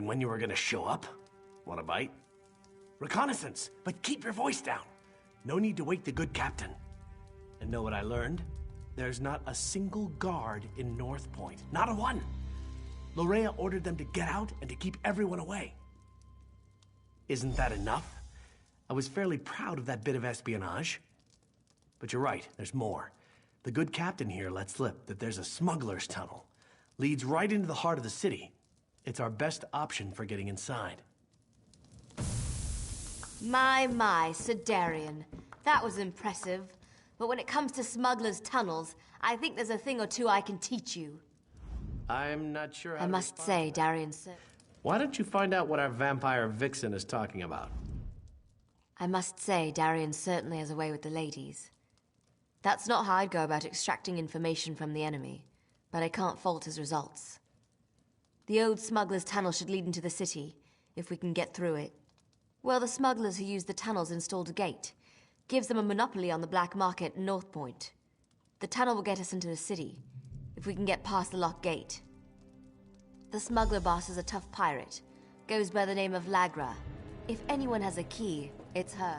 when you were gonna show up. Want a bite? Reconnaissance, but keep your voice down. No need to wake the good captain. And know what I learned? There's not a single guard in North Point. Not a one. Lorea ordered them to get out and to keep everyone away. Isn't that enough? I was fairly proud of that bit of espionage. But you're right, there's more. The good captain here let slip that there's a smuggler's tunnel. Leads right into the heart of the city. It's our best option for getting inside. My, Sir Darian. That was impressive. But when it comes to smugglers' tunnels, I think there's a thing or two I can teach you. I'm not sure how I must say, Darian, sir. Why don't you find out what our vampire vixen is talking about? I must say, Darian certainly has a way with the ladies. That's not how I'd go about extracting information from the enemy, but I can't fault his results. The old smuggler's tunnel should lead into the city, if we can get through it. Well, the smugglers who used the tunnels installed a gate. Gives them a monopoly on the black market in North Point. The tunnel will get us into the city, if we can get past the locked gate. The smuggler boss is a tough pirate. Goes by the name of Lagra. If anyone has a key, it's her.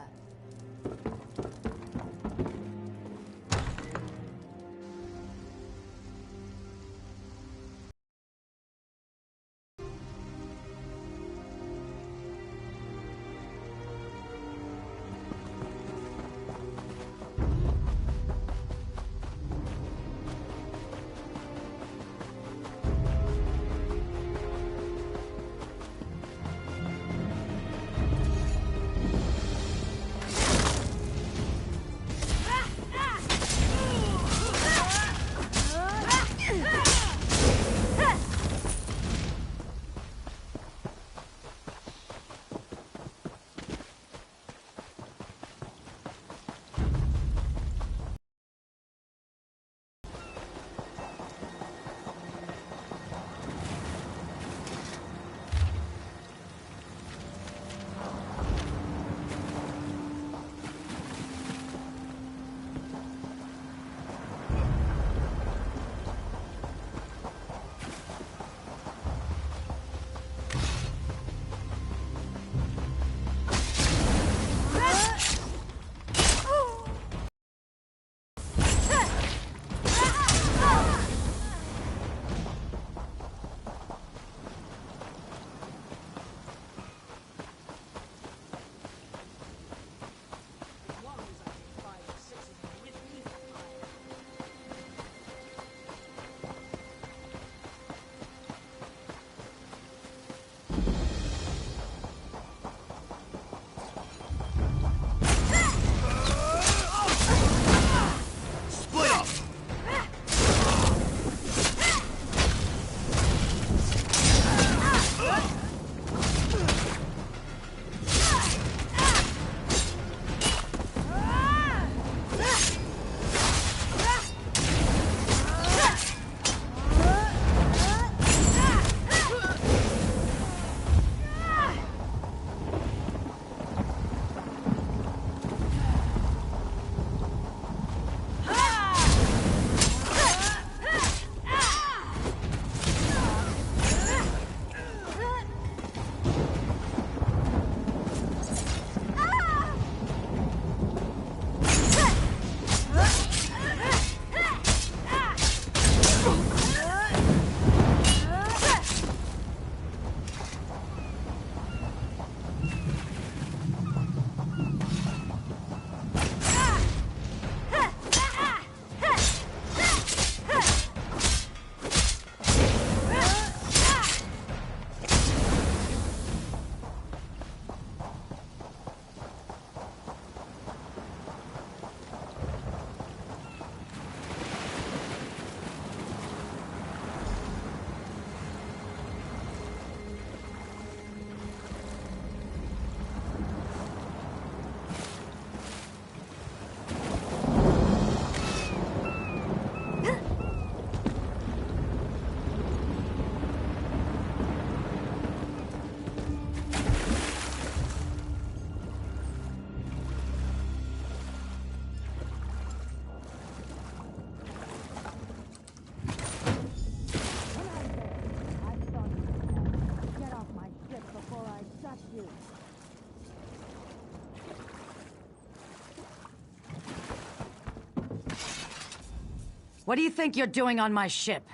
What do you think you're doing on my ship?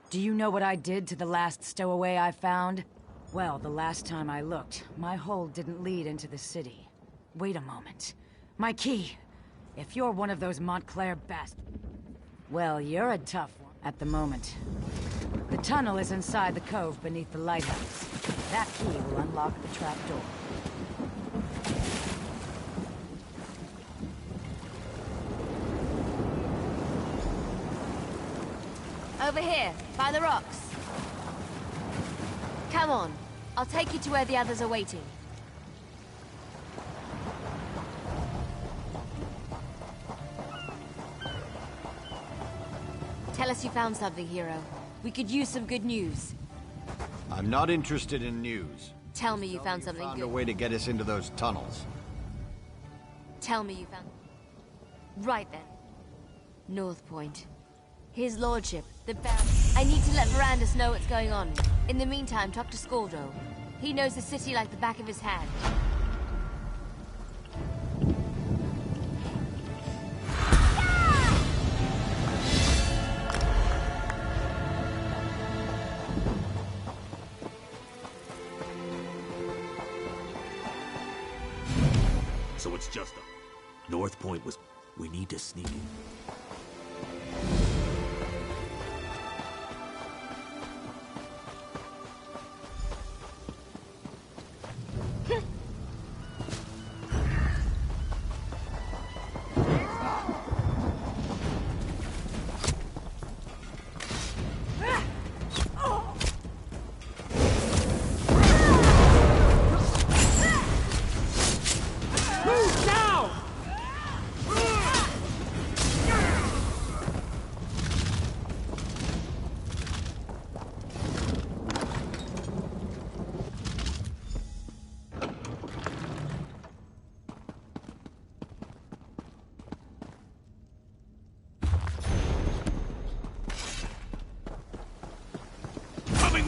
Do you know what I did to the last stowaway I found? Well, the last time I looked, my hold didn't lead into the city. Wait a moment. My key! If you're one of those Montclair bastards... Well, you're a tough one at the moment. The tunnel is inside the cove beneath the lighthouse. That key will unlock the trapdoor. Over here, by the rocks. Come on, I'll take you to where the others are waiting. Tell us you found something, hero. We could use some good news. I'm not interested in news. Tell me you found something Found good. a way to get us into those tunnels. Tell me you found... Right then. North Point. His lordship, the Baron... I need to let Verandus know what's going on. In the meantime, talk to Scaldro. He knows the city like the back of his hand. So it's just a... North Point was... We need to sneak in.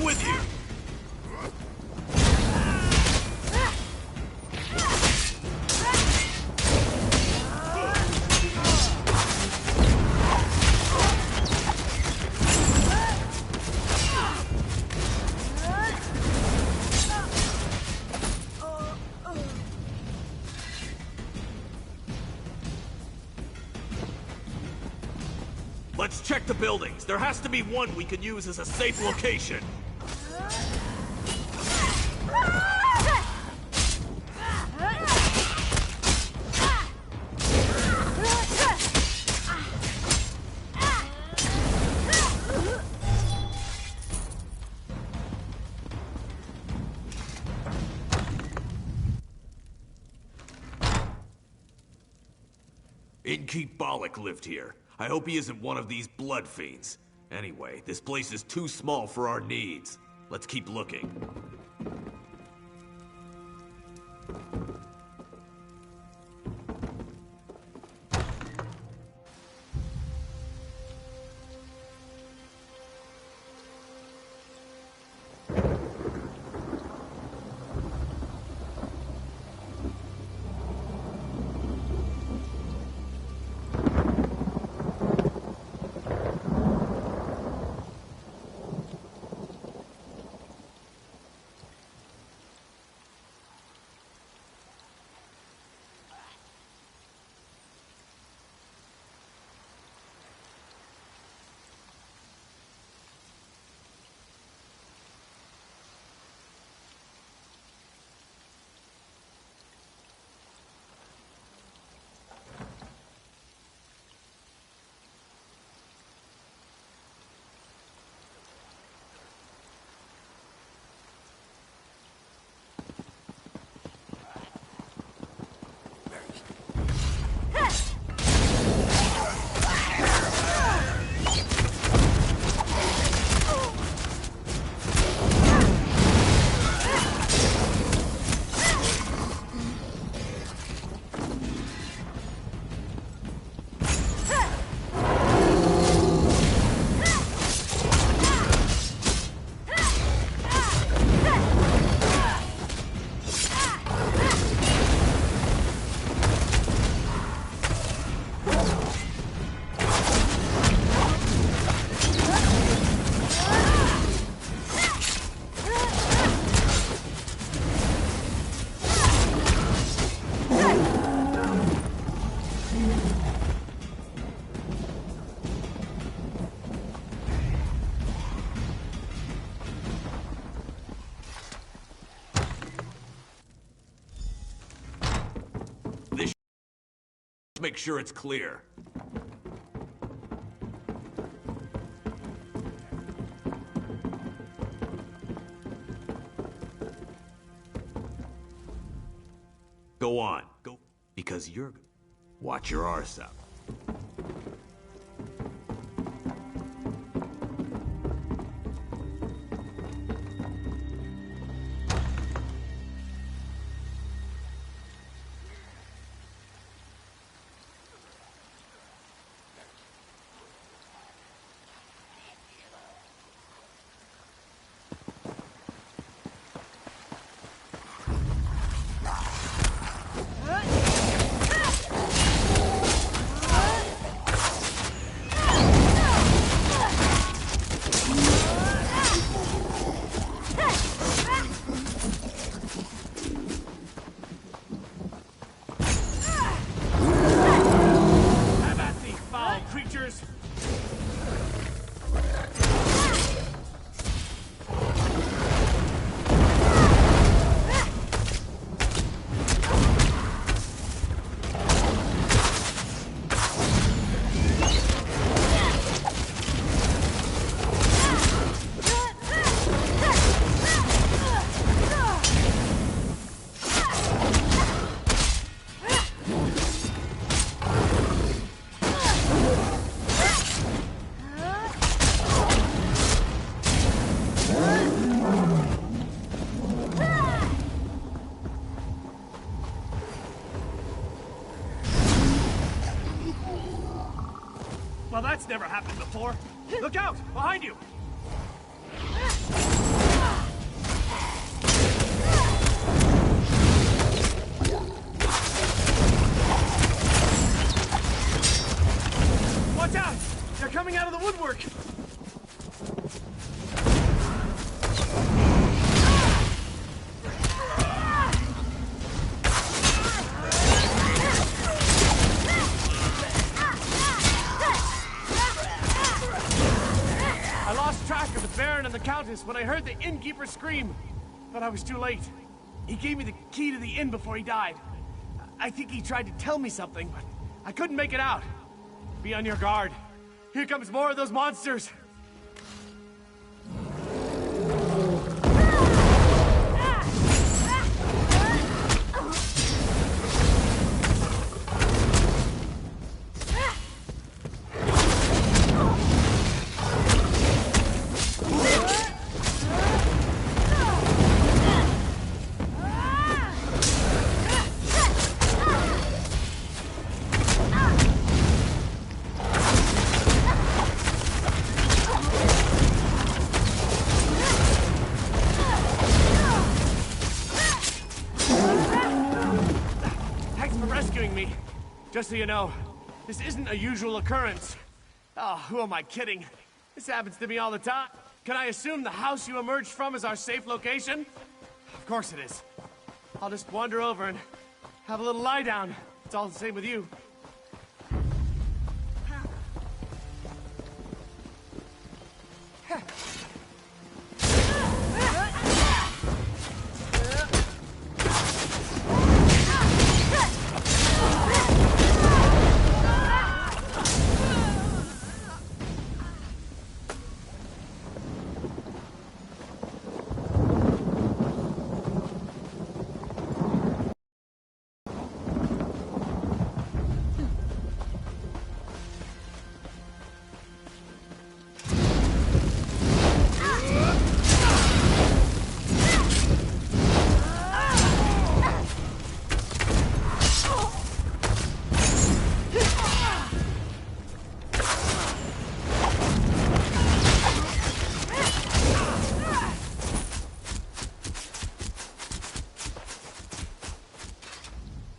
With you! Let's check the buildings. There has to be one we can use as a safe location. Innkeep Bollock lived here. I hope he isn't one of these blood fiends. Anyway, this place is too small for our needs. Let's keep looking. make sure it's clear. Go on. Go. Because you're... Watch your arse out. Well, that's never happened before. Look out! Behind you! Watch out! They're coming out of the woodwork! And the Countess when I heard the innkeeper scream, but I was too late. He gave me the key to the inn before he died. I think he tried to tell me something, but I couldn't make it out. Be on your guard. Here comes more of those monsters. Just so you know, this isn't a usual occurrence. Oh, who am I kidding? This happens to me all the time. Can I assume the house you emerged from is our safe location? Of course it is. I'll just wander over and have a little lie down. It's all the same with you.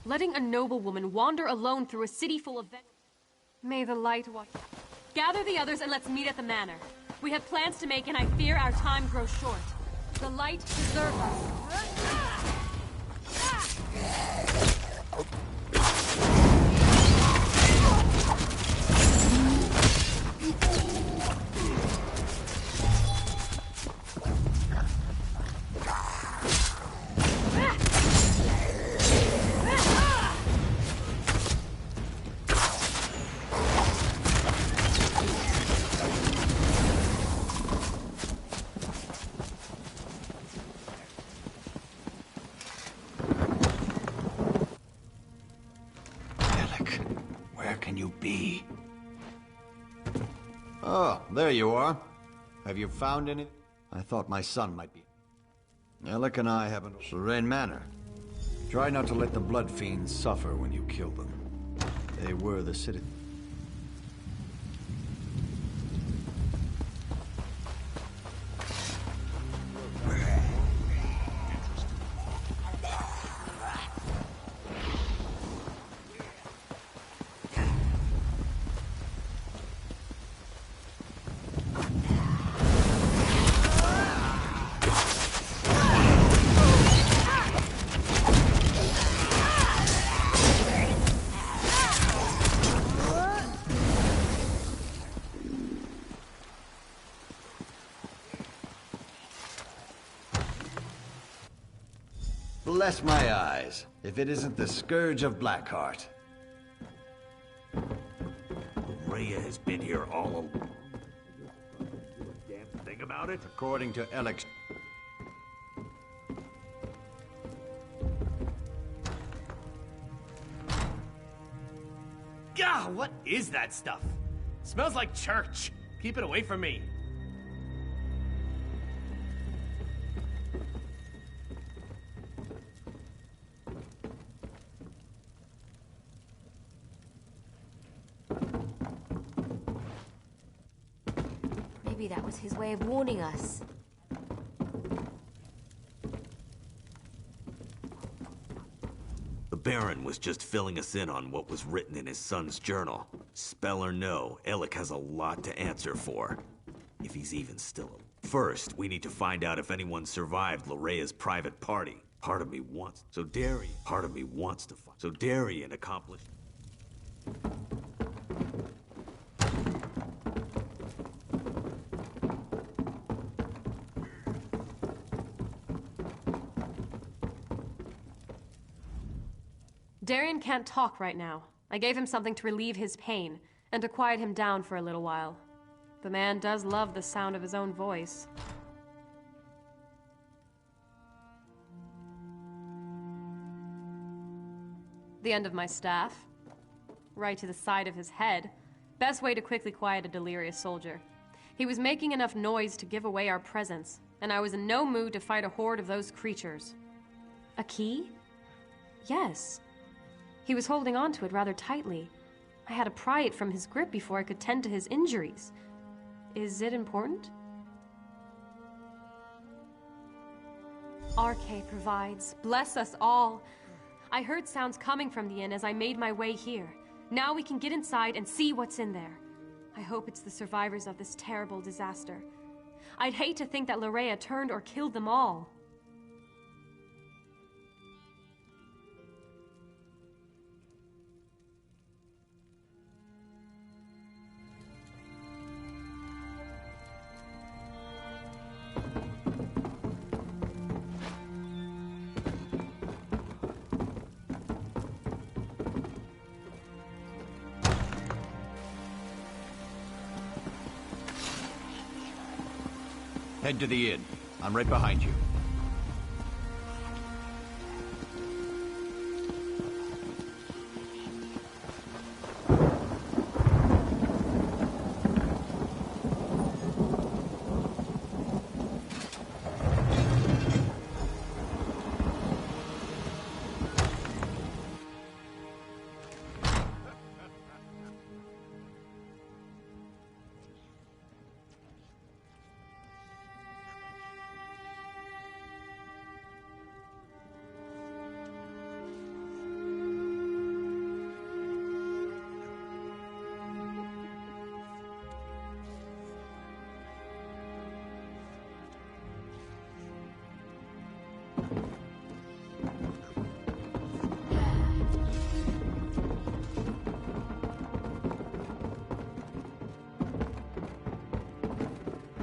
Letting a noblewoman wander alone through a city full of... May the light watch... Gather the others and let's meet at the manor. We have plans to make and I fear our time grows short. The light deserves us. There you are. Have you found any? I thought my son might be. Alec and I haven't. Lorraine Manor. Try not to let the blood fiends suffer when you kill them. They were the city. Bless my eyes, if it isn't the Scourge of Blackheart. Rhea has been here all along. Damn thing about it? According to Alex. Gah, what is that stuff? Smells like church. Keep it away from me. Maybe that was his way of warning us. The Baron was just filling us in on what was written in his son's journal. Spell or no, Alec has a lot to answer for. If he's even still alive. First, we need to find out if anyone survived Lorea's private party. Part of me wants... Part of me wants to find... So Darien accomplished... Darien can't talk right now. I gave him something to relieve his pain, and to quiet him down for a little while. The man does love the sound of his own voice. The end of my staff. Right to the side of his head. Best way to quickly quiet a delirious soldier. He was making enough noise to give away our presence, and I was in no mood to fight a horde of those creatures. A key? Yes. He was holding on to it rather tightly. I had to pry it from his grip before I could tend to his injuries. Is it important? RK provides. Bless us all. I heard sounds coming from the inn as I made my way here. Now we can get inside and see what's in there. I hope it's the survivors of this terrible disaster. I'd hate to think that Lorea turned or killed them all. Head to the inn. I'm right behind you.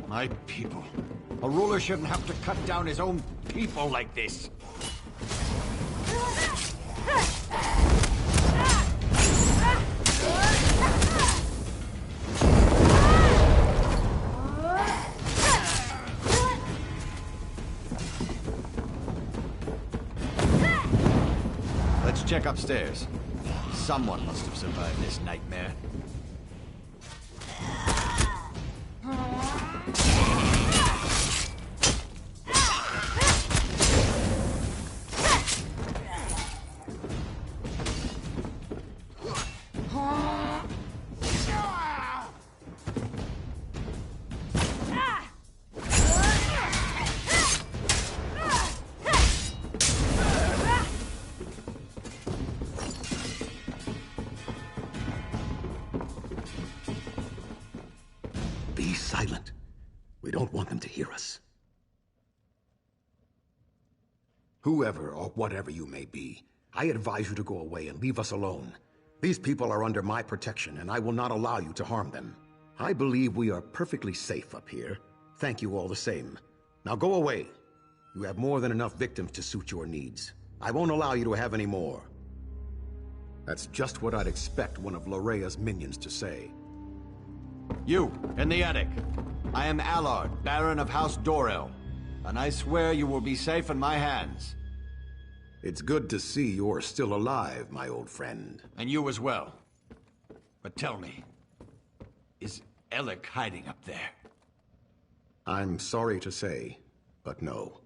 My people. A ruler shouldn't have to cut down his own people like this. Let's check upstairs. Someone must have survived this nightmare. Whoever or whatever you may be, I advise you to go away and leave us alone. These people are under my protection, and I will not allow you to harm them. I believe we are perfectly safe up here. Thank you all the same. Now go away. You have more than enough victims to suit your needs. I won't allow you to have any more. That's just what I'd expect one of Lorea's minions to say. You, in the attic. I am Allard, Baron of House Dorel, and I swear you will be safe in my hands. It's good to see you're still alive, my old friend. And you as well. But tell me, is Alec hiding up there? I'm sorry to say, but no.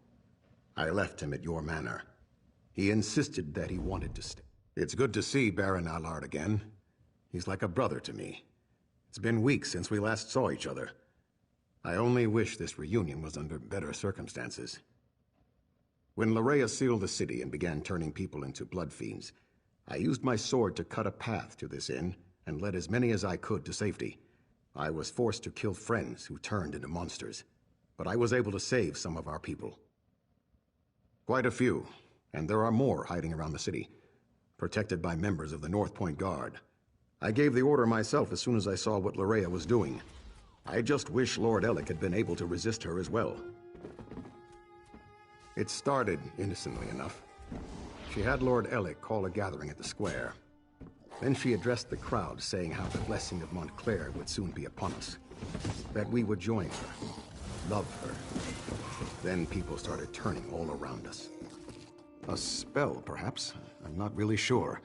I left him at your manor. He insisted that he wanted to stay. It's good to see Baron Allard again. He's like a brother to me. It's been weeks since we last saw each other. I only wish this reunion was under better circumstances. When Lorea sealed the city and began turning people into blood fiends, I used my sword to cut a path to this inn and led as many as I could to safety. I was forced to kill friends who turned into monsters, but I was able to save some of our people. Quite a few, and there are more hiding around the city, protected by members of the North Point Guard. I gave the order myself as soon as I saw what Lorea was doing. I just wish Lord Alec had been able to resist her as well. It started innocently enough. She had Lord Alec call a gathering at the square. Then she addressed the crowd, saying how the blessing of Montclair would soon be upon us. That we would join her, love her. Then people started turning all around us. A spell, perhaps? I'm not really sure.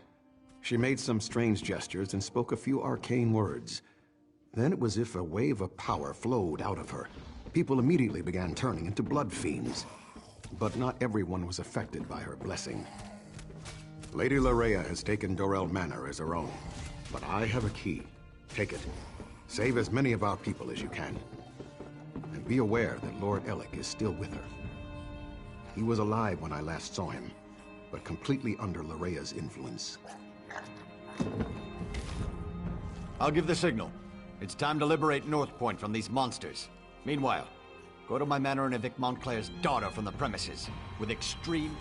She made some strange gestures and spoke a few arcane words. Then it was as if a wave of power flowed out of her. People immediately began turning into blood fiends. But not everyone was affected by her blessing. Lady Lorea has taken Dorel Manor as her own, but I have a key. Take it. Save as many of our people as you can. And be aware that Lord Alec is still with her. He was alive when I last saw him, but completely under Lorea's influence. I'll give the signal. It's time to liberate North Point from these monsters. Meanwhile, go to my manor and evict Montclair's daughter from the premises with extreme...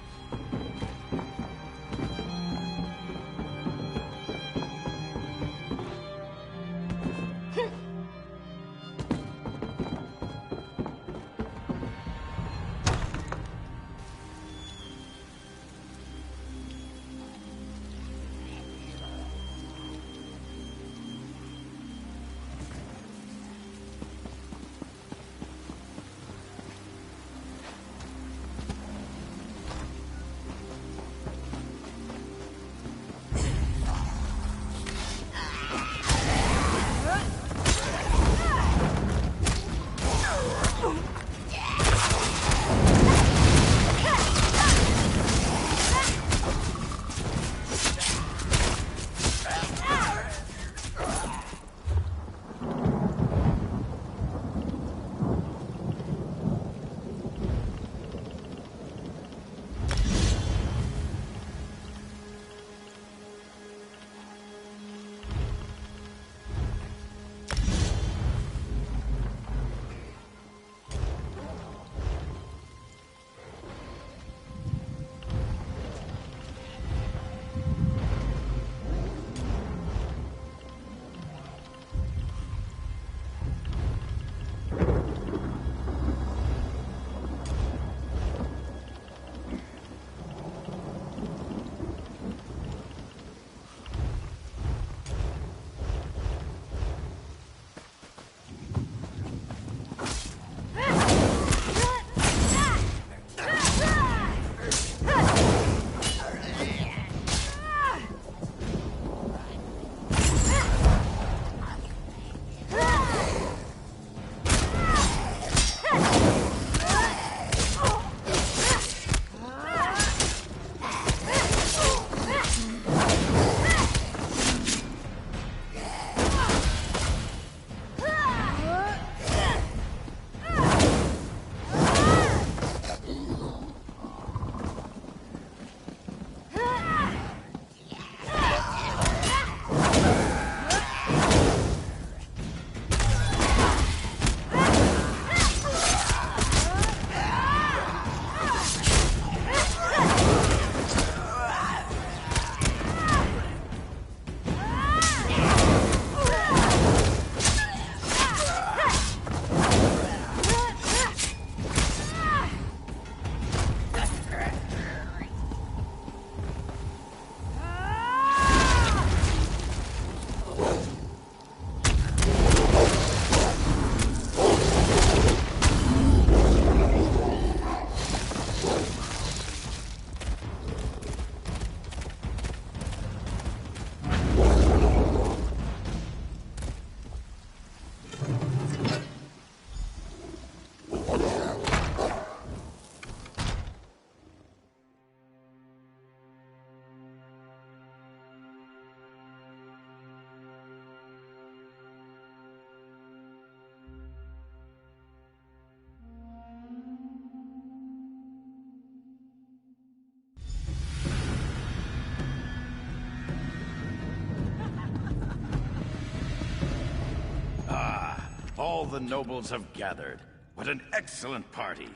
all the nobles have gathered. What an excellent party.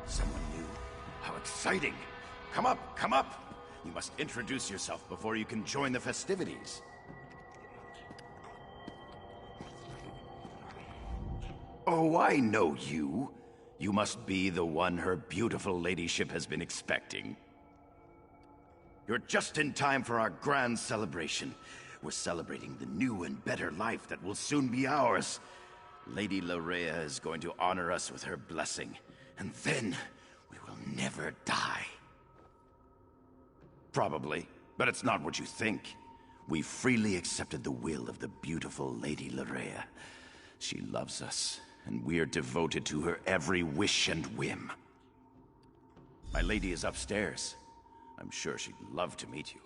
Someone new? How exciting! Come up, come up! You must introduce yourself before you can join the festivities. Oh, I know you. You must be the one her beautiful ladyship has been expecting. You're just in time for our grand celebration. We're celebrating the new and better life that will soon be ours. Lady Larea is going to honor us with her blessing, and then we will never die. Probably, but it's not what you think. We freely accepted the will of the beautiful Lady Larea. She loves us, and we're devoted to her every wish and whim. My lady is upstairs. I'm sure she'd love to meet you.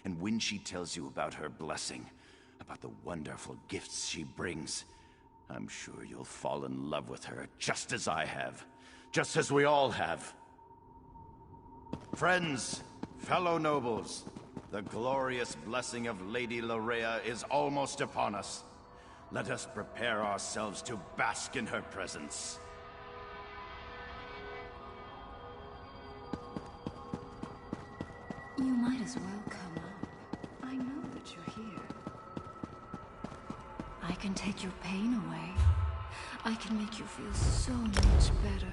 And when she tells you about her blessing, about the wonderful gifts she brings, I'm sure you'll fall in love with her just as I have. Just as we all have. Friends, fellow nobles, the glorious blessing of Lady Larea is almost upon us. Let us prepare ourselves to bask in her presence. You might as well come up. I know that you're here. I can take your pain away. I can make you feel so much better.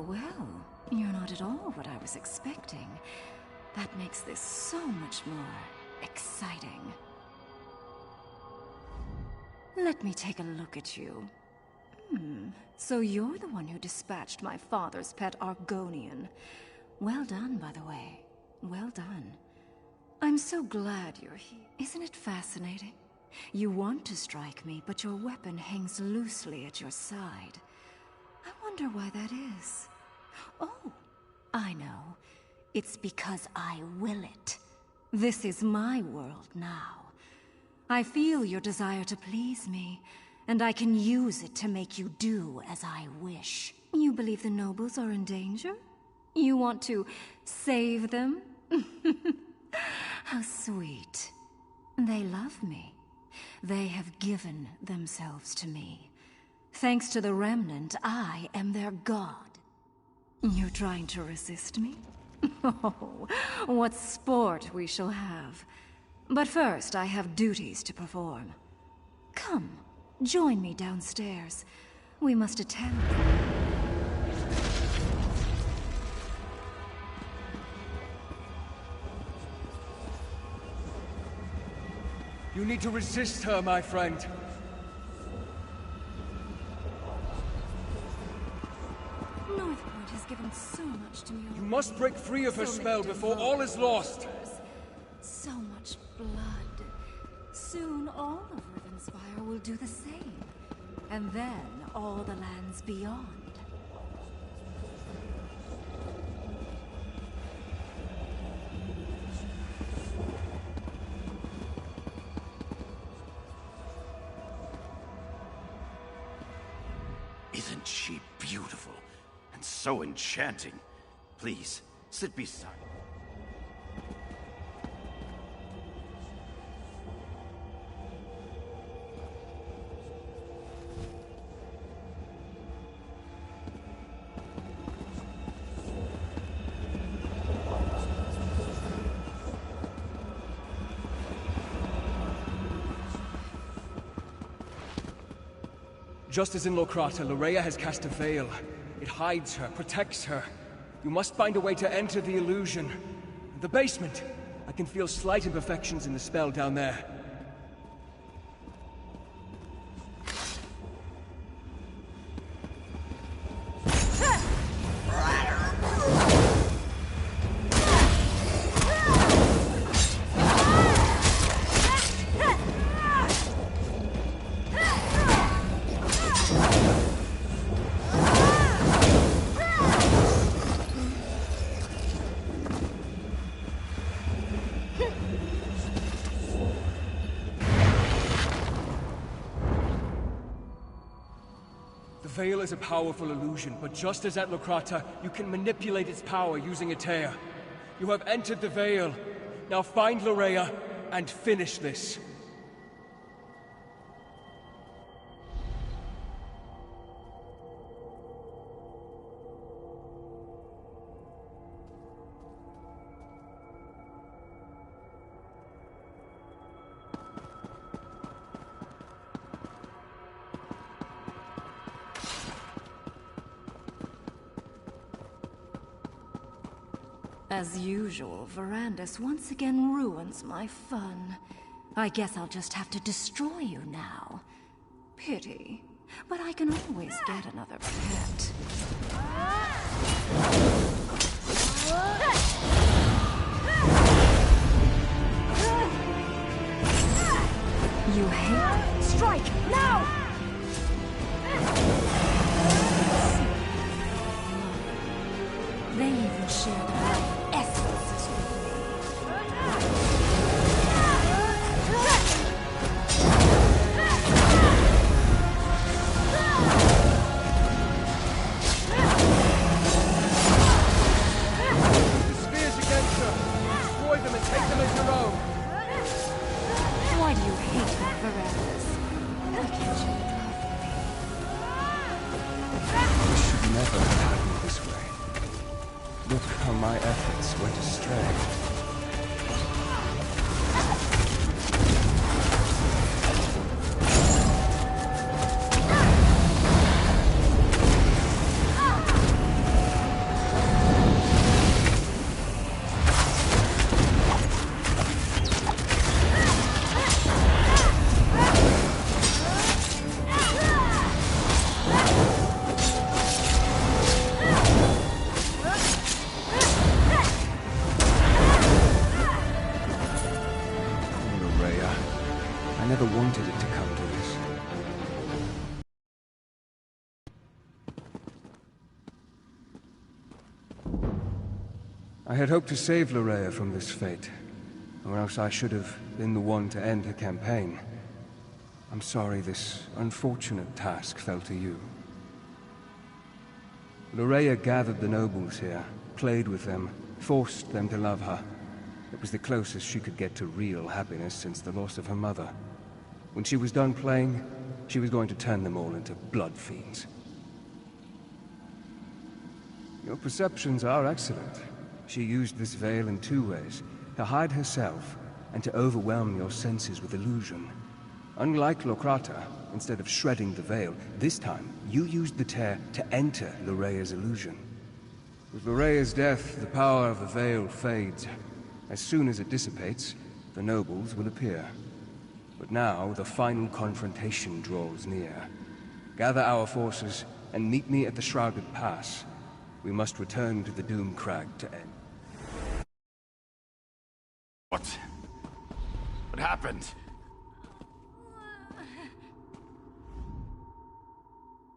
Well. You're not at all what I was expecting. That makes this so much more exciting. Let me take a look at you. So you're the one who dispatched my father's pet Argonian. Well done, by the way. Well done. I'm so glad you're here. Isn't it fascinating? You want to strike me, but your weapon hangs loosely at your side. I wonder why that is. Oh, I know. It's because I will it. This is my world now. I feel your desire to please me, and I can use it to make you do as I wish. You believe the nobles are in danger? You want to save them? How sweet. They love me. They have given themselves to me. Thanks to the Remnant, I am their god. You're trying to resist me? Oh, what sport we shall have. But first, I have duties to perform. Come, join me downstairs. We must attend them. You need to resist her, my friend. Northport has given so much to me already. You must break free of her spell before all is lost. So much blood. Soon all of Rivenspire will do the same. And then all the lands beyond. Isn't she beautiful? And so enchanting. Please, sit beside me. Just as in Locrata, Larea has cast a veil. It hides her, protects her. You must find a way to enter the illusion. The basement! I can feel slight imperfections in the spell down there. Veil is a powerful illusion, but just as at Locrata, you can manipulate its power using a tear. You have entered the Veil. Now find Loraya and finish this. As usual, Verandis once again ruins my fun. I guess I'll just have to destroy you now. Pity. But I can always get another pet. You hate... Strike! Now! They even share their life essences with me. The spheres against her! Destroy them and take them as your own! Why do you hate me, Verandis? Why can't you love me? This should never have happened this way. Look how my efforts went astray. I never wanted it to come to this. I had hoped to save Loraya from this fate, or else I should have been the one to end her campaign. I'm sorry this unfortunate task fell to you. Loraya gathered the nobles here, played with them, forced them to love her. It was the closest she could get to real happiness since the loss of her mother. When she was done playing, she was going to turn them all into blood fiends. Your perceptions are excellent. She used this veil in two ways, to hide herself and to overwhelm your senses with illusion. Unlike Locrata, instead of shredding the veil, this time you used the tear to enter Lorea's illusion. With Lorea's death, the power of the veil fades. As soon as it dissipates, the nobles will appear. But now, the final confrontation draws near. Gather our forces, and meet me at the Shrouded Pass. We must return to the Doom Crag to end. What happened?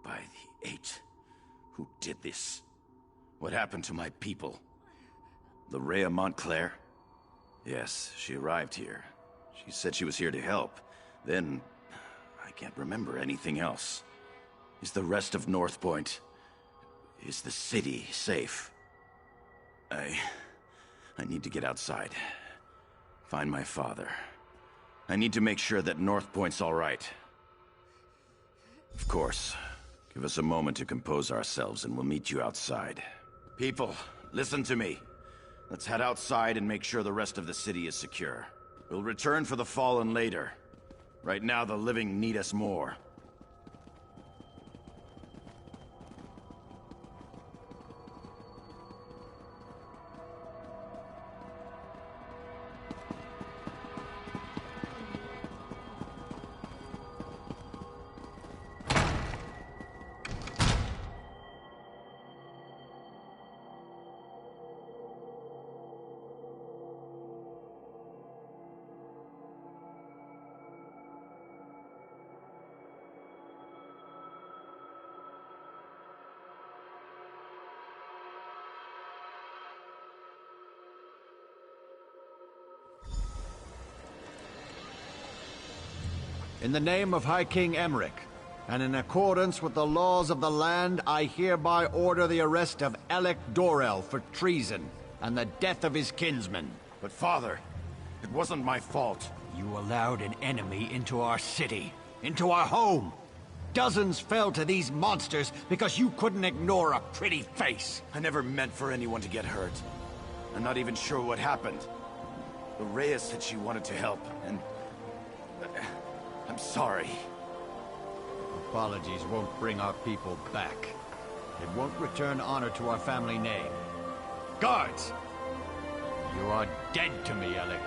By the Eight, who did this? What happened to my people? Loraya Montclair? Yes, she arrived here. She said she was here to help. Then, I can't remember anything else. Is the rest of North Point... is the city safe? I need to get outside. Find my father. I need to make sure that North Point's all right. Of course. Give us a moment to compose ourselves and we'll meet you outside. People, listen to me. Let's head outside and make sure the rest of the city is secure. We'll return for the fallen later. Right now, the living need us more. In the name of High King Emmerich, And in accordance with the laws of the land, I hereby order the arrest of Alec Dorel for treason and the death of his kinsman. But father, it wasn't my fault. You allowed an enemy into our city, into our home. Dozens fell to these monsters because you couldn't ignore a pretty face. I never meant for anyone to get hurt. I'm not even sure what happened. Lorrea said she wanted to help, and... I'm sorry. Apologies won't bring our people back. It won't return honor to our family name. Guards! You are dead to me, Alec.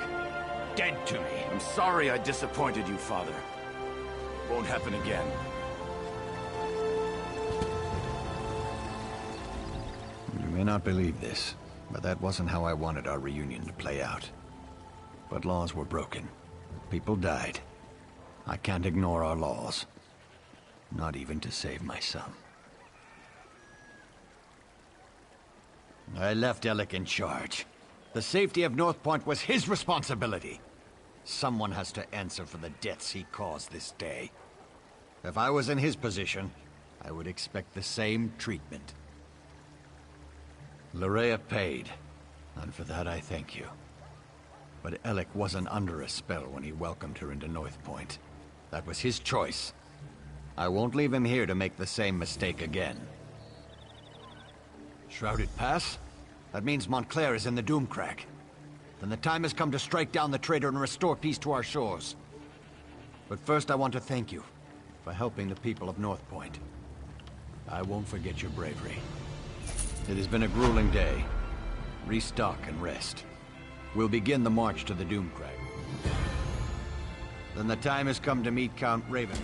Dead to me. I'm sorry I disappointed you, father. Won't happen again. You may not believe this, but that wasn't how I wanted our reunion to play out. But laws were broken. People died. I can't ignore our laws. Not even to save my son. I left Alec in charge. The safety of North Point was his responsibility. Someone has to answer for the deaths he caused this day. If I was in his position, I would expect the same treatment. Lorrea paid, and for that I thank you. But Alec wasn't under a spell when he welcomed her into North Point. That was his choice. I won't leave him here to make the same mistake again. Shrouded Pass? That means Montclair is in the Doomcrack. Then the time has come to strike down the traitor and restore peace to our shores. But first I want to thank you for helping the people of North Point. I won't forget your bravery. It has been a grueling day. Restock and rest. We'll begin the march to the Doomcrack. Then the time has come to meet Count Raven.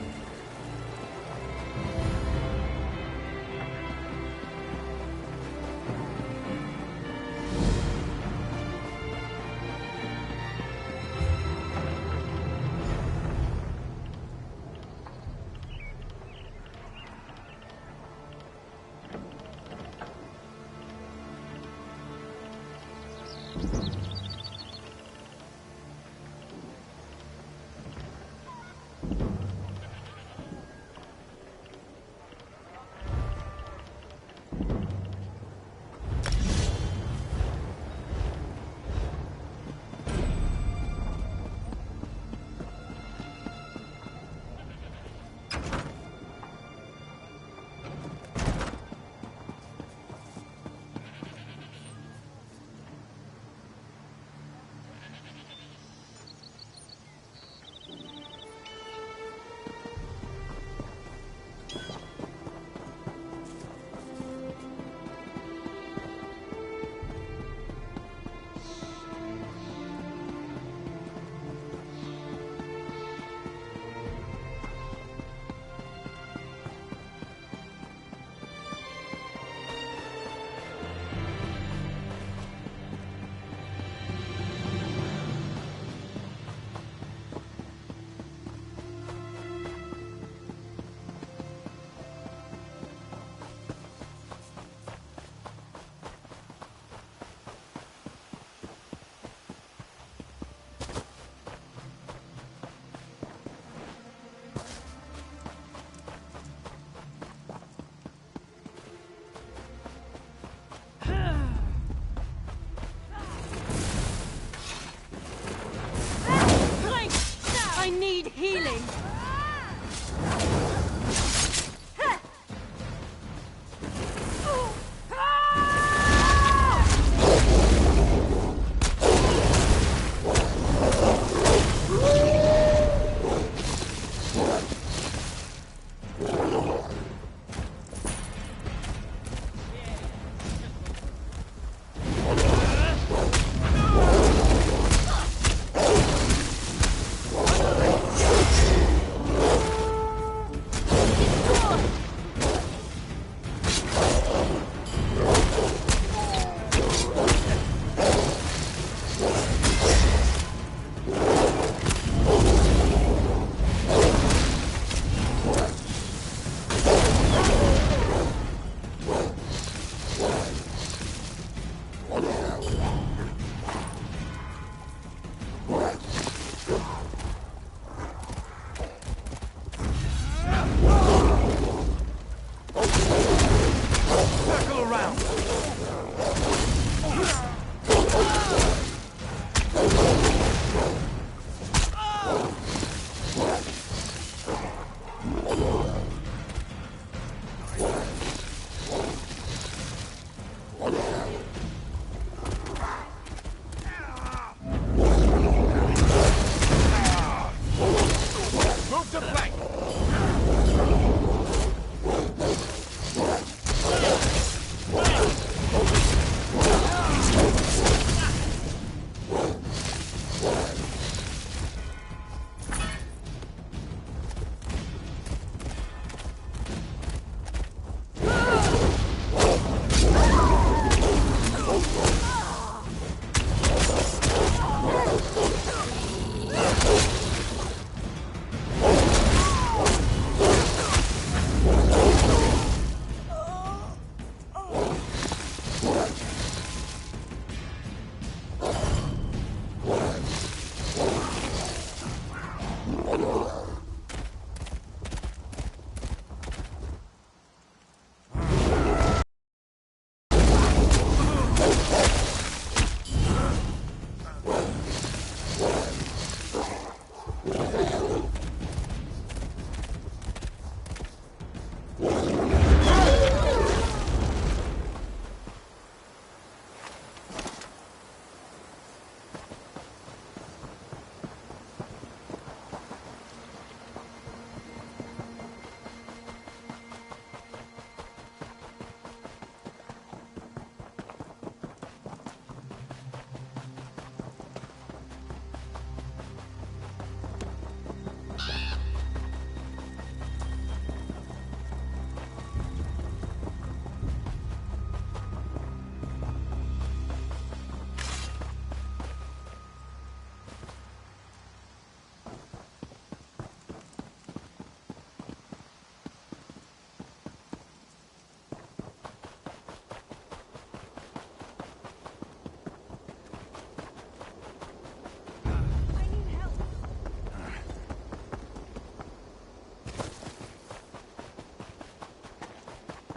I need healing!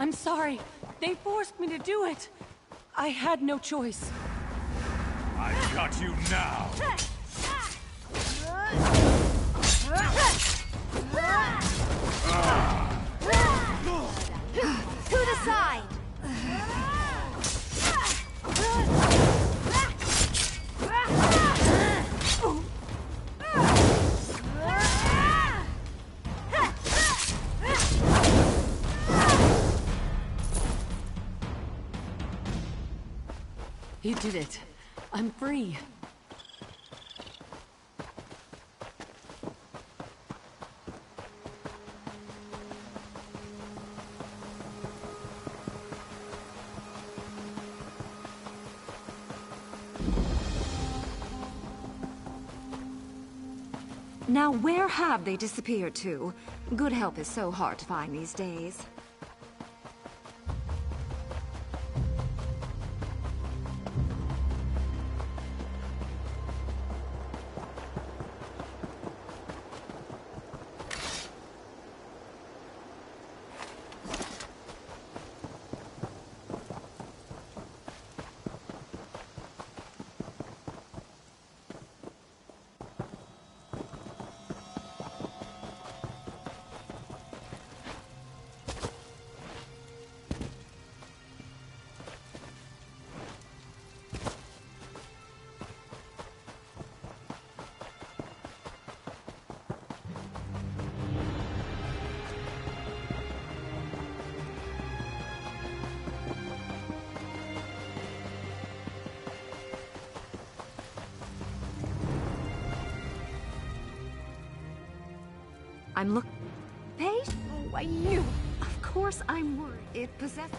I'm sorry. They forced me to do it. I had no choice. I've got you now! To the side! You did it. I'm free. Now, where have they disappeared to? Good help is so hard to find these days. I'm look... Paige? Oh, I knew. Of course I'm worried. It possessed...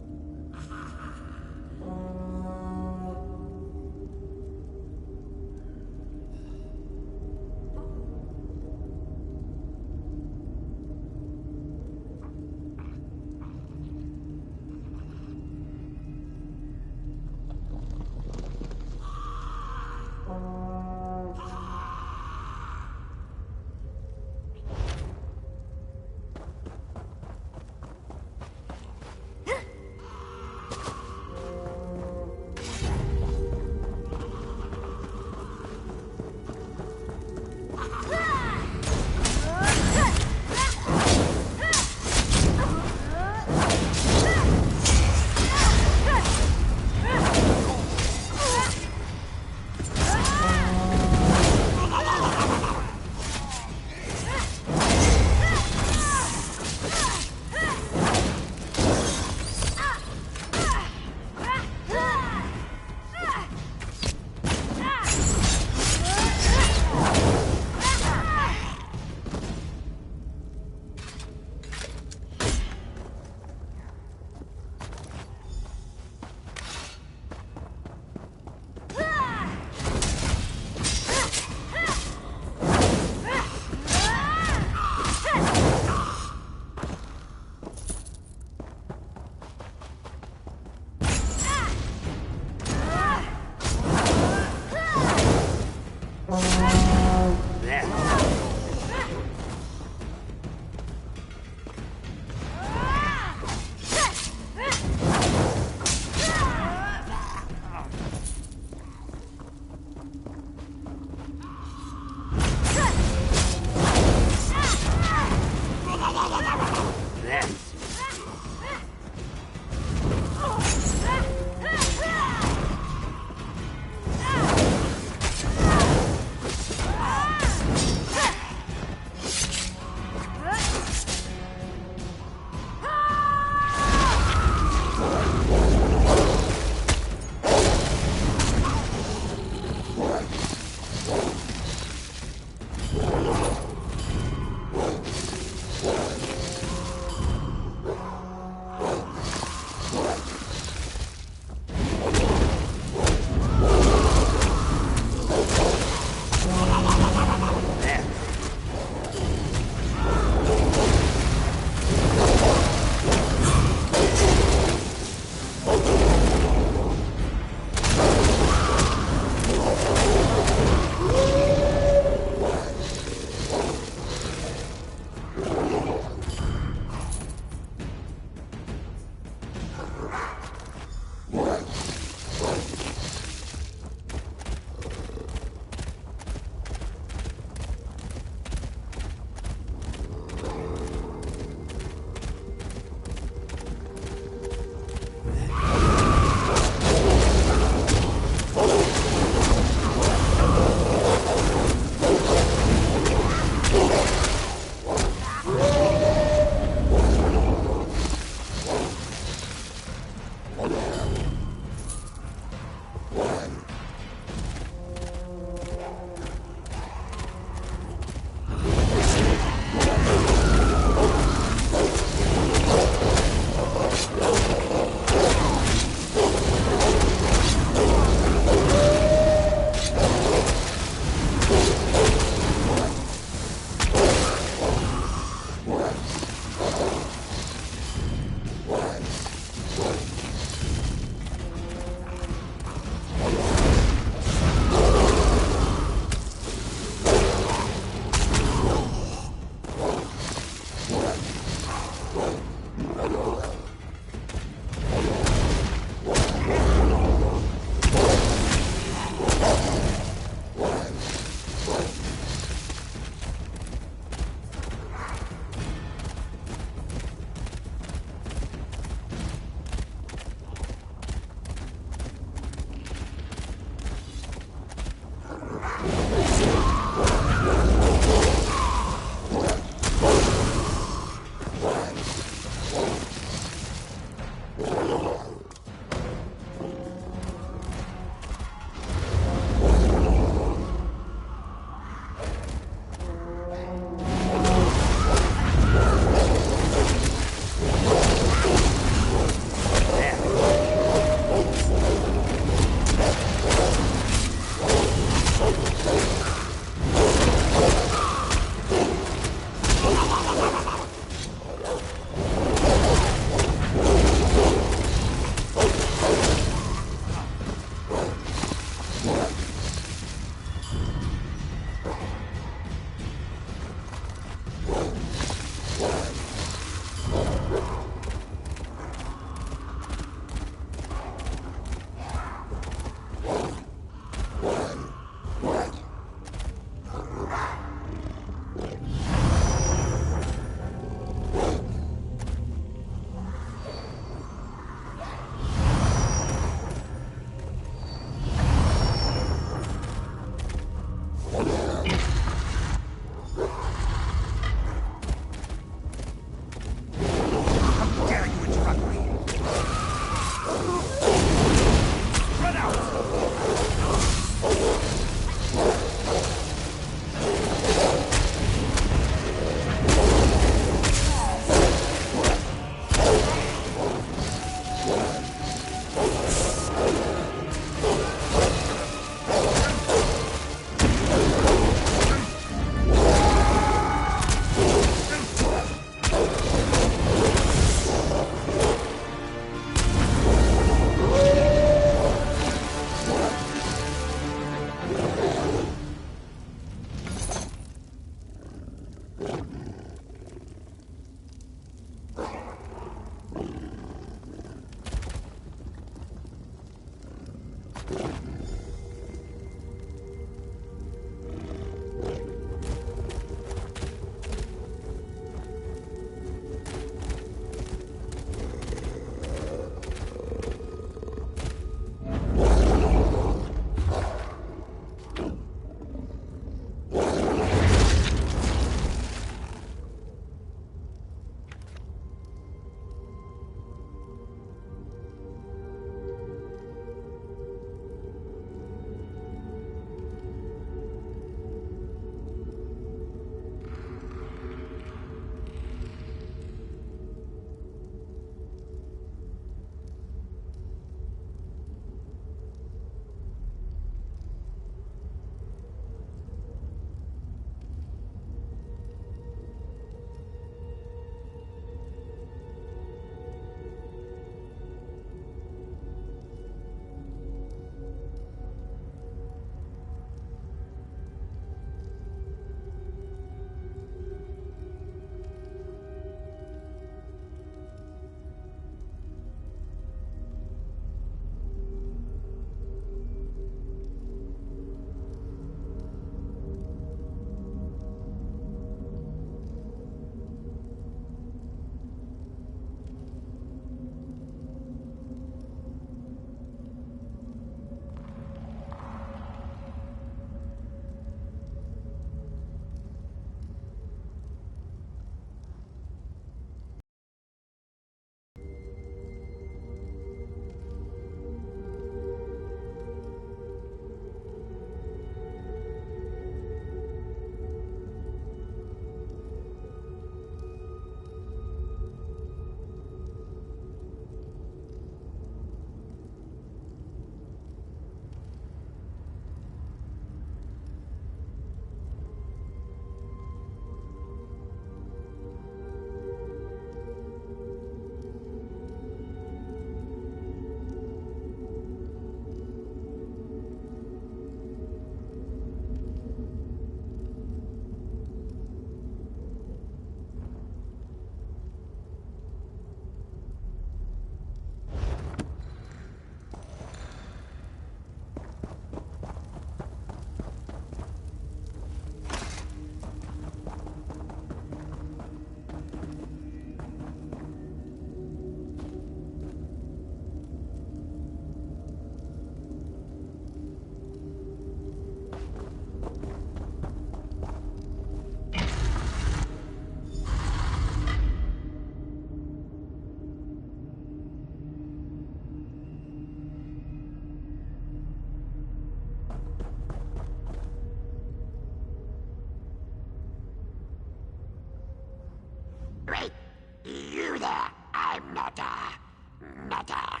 you there? I'm not a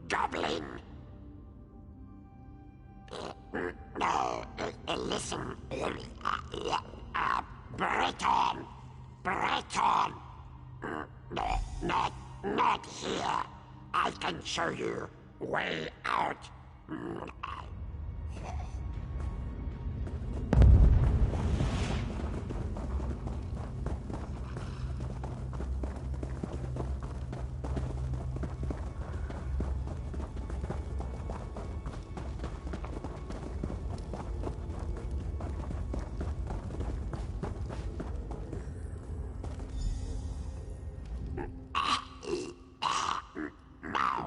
goblin. No, listen. Breton. Not here. I can show you way out.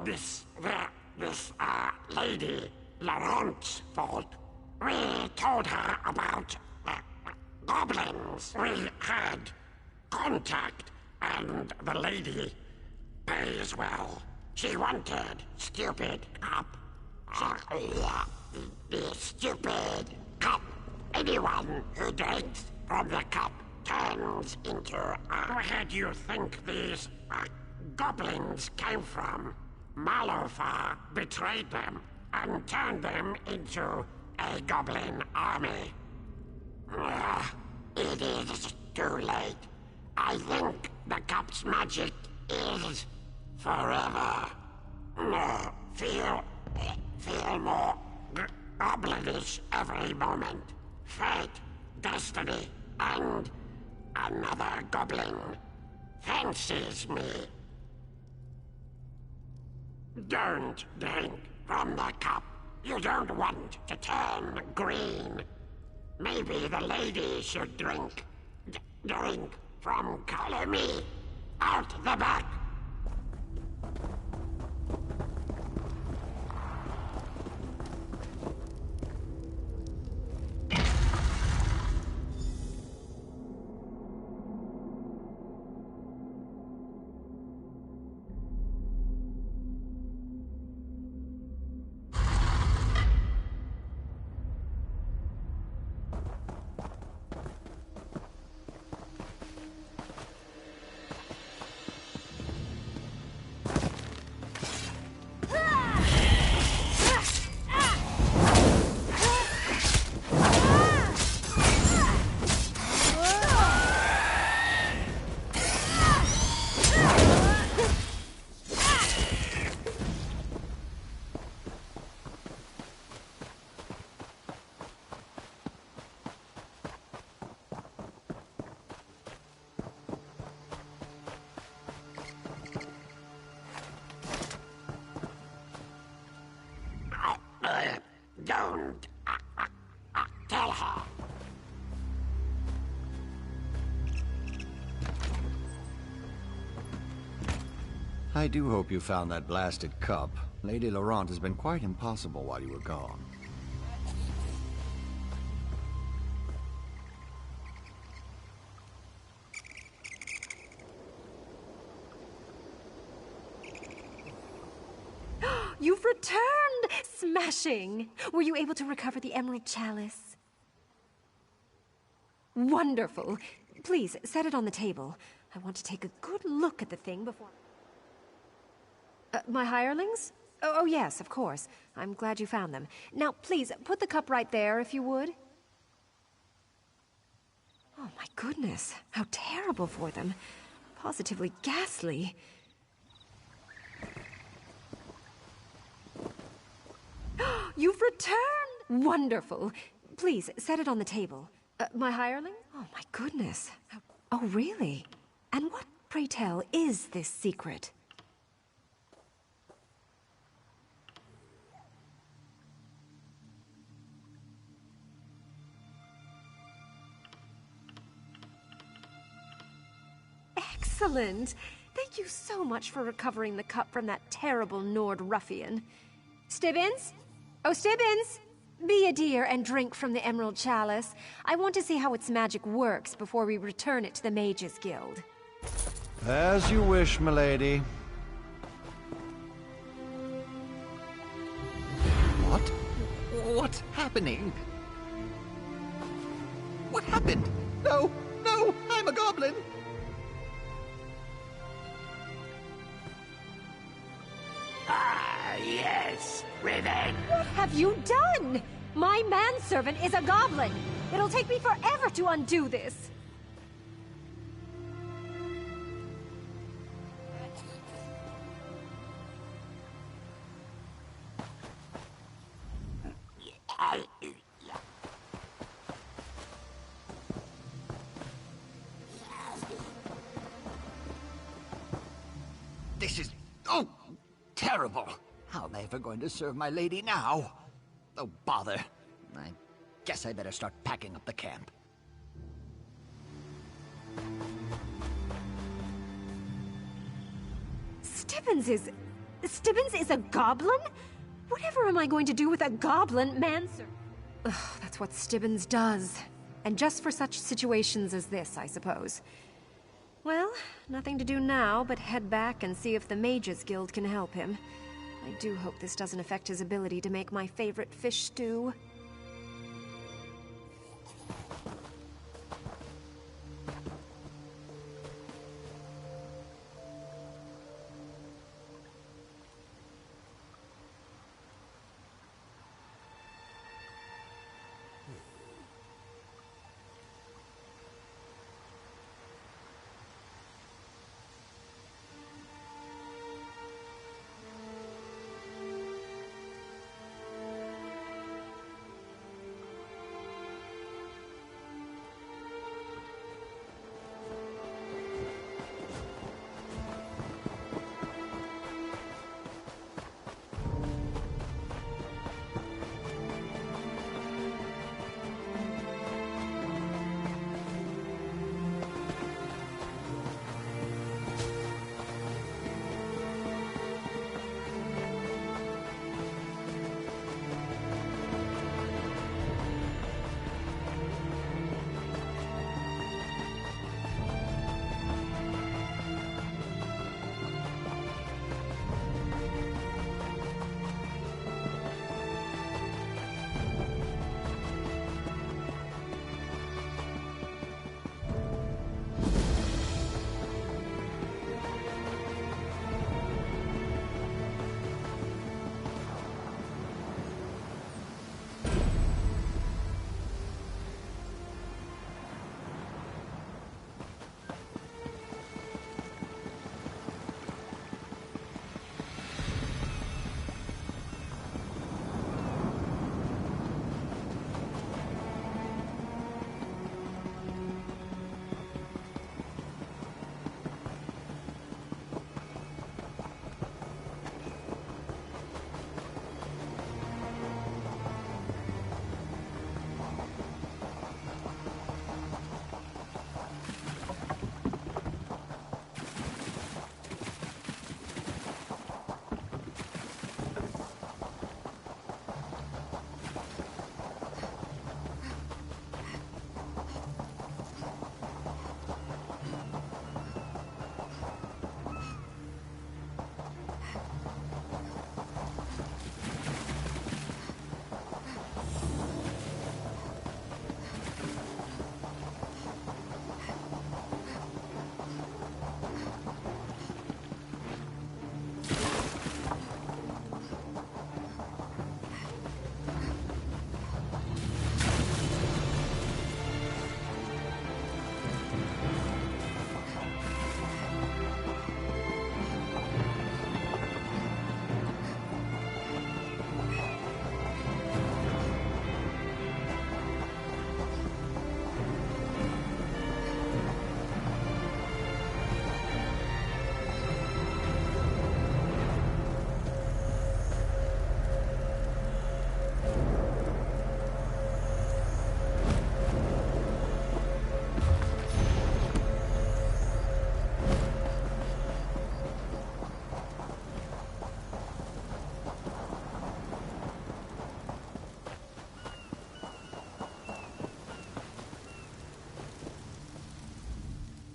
This lady Laurent's fault. We told her about goblins. We had contact, and the lady pays well. She wanted stupid cup. The stupid cup. Anyone who drinks from the cup turns into Where do you think these goblins came from? Malofar betrayed them and turned them into a goblin army. It is too late. I think the cup's magic is forever. Feel more goblinish every moment. Fate, destiny, and another goblin fancies me. Don't drink from the cup. You don't want to turn green. Maybe the lady should drink from color me. Out the back. Don't tell her. I do hope you found that blasted cup. Lady Laurent has been quite impossible while you were gone. You've returned! Smashing! Were you able to recover the Emerald Chalice? Wonderful. Please, set it on the table. I want to take a good look at the thing before... my hirelings? Oh, yes, of course. I'm glad you found them. Now, please, put the cup right there, if you would. Oh, my goodness. How terrible for them. Positively ghastly. You've returned! Wonderful. Please, set it on the table. My hireling? Oh, my goodness. Oh, really? And what, pray tell, is this secret? Excellent! Thank you so much for recovering the cup from that terrible Nord ruffian. Stibbins? Oh, Stibbins! Be a dear and drink from the Emerald Chalice. I want to see how its magic works before we return it to the Mages Guild. As you wish, milady. What? What's happening? What happened? No! No! I'm a goblin! Riven! What have you done? My manservant is a goblin! It'll take me forever to undo this! This is... oh, terrible. How am I ever going to serve my lady now? Oh, bother. I guess I better start packing up the camp. Stibbins is a goblin? Whatever am I going to do with a goblin manservant? Ugh, that's what Stibbins does. And just for such situations as this, I suppose. Well, nothing to do now but head back and see if the Mages Guild can help him. I do hope this doesn't affect his ability to make my favorite fish stew.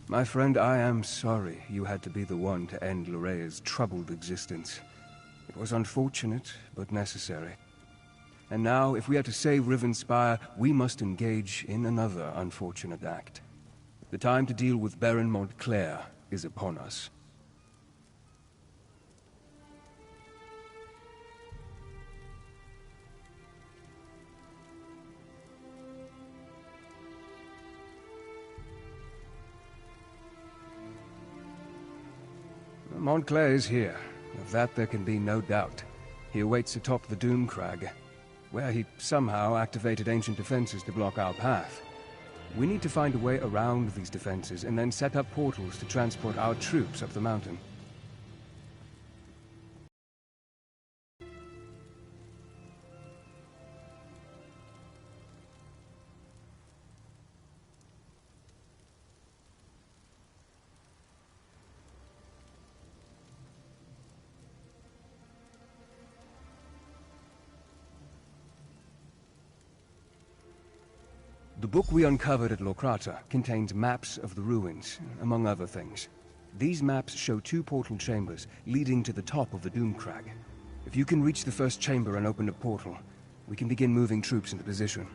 My friend, I am sorry you had to be the one to end Lorea's troubled existence. It was unfortunate, but necessary. And now, if we are to save Rivenspire, we must engage in another unfortunate act. The time to deal with Baron Montclair is upon us. Montclair is here. Of that there can be no doubt. He awaits atop the Doom Crag, where he somehow activated ancient defenses to block our path. We need to find a way around these defenses and then set up portals to transport our troops up the mountain. The book we uncovered at Locrata contains maps of the ruins, among other things. These maps show 2 portal chambers leading to the top of the Doom Crag. If you can reach the first chamber and open a portal, we can begin moving troops into position.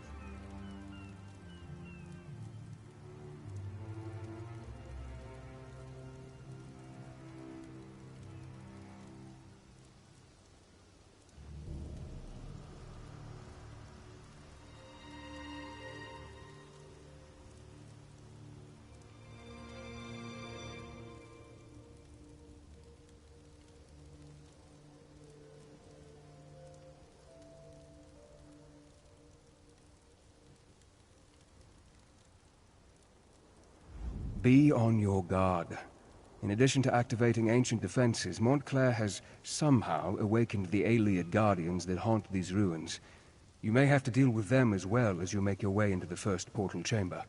Be on your guard. In addition to activating ancient defenses, Montclair has somehow awakened the Ayleid guardians that haunt these ruins. You may have to deal with them as well as you make your way into the first portal chamber.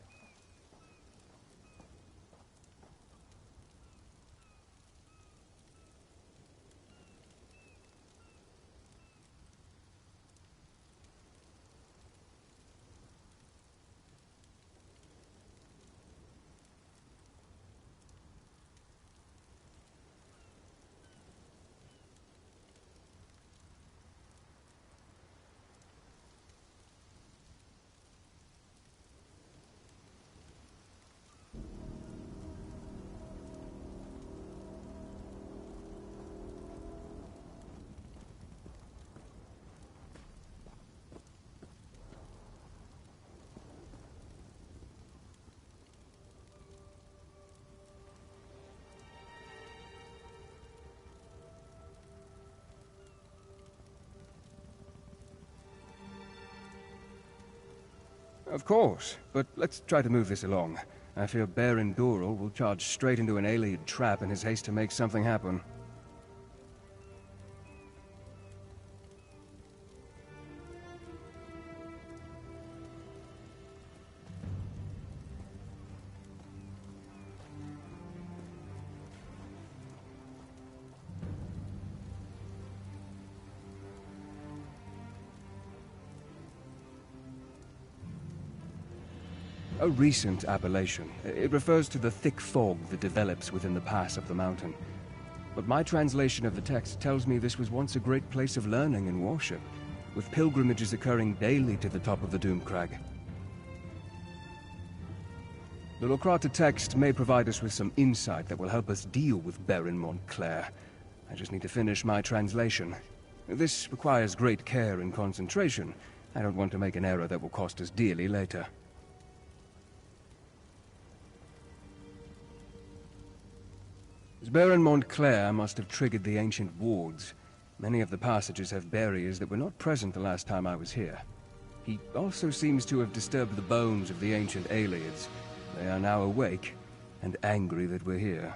Of course, but let's try to move this along. I fear Baron Doral will charge straight into an Ayleid trap in his haste to make something happen. A recent appellation. It refers to the thick fog that develops within the pass of the mountain. But my translation of the text tells me this was once a great place of learning and worship, with pilgrimages occurring daily to the top of the Doom Crag. The Locrata text may provide us with some insight that will help us deal with Baron Montclair. I just need to finish my translation. This requires great care and concentration. I don't want to make an error that will cost us dearly later. Baron Montclair must have triggered the ancient wards. Many of the passages have barriers that were not present the last time I was here. He also seems to have disturbed the bones of the ancient Ayleids. They are now awake and angry that we're here.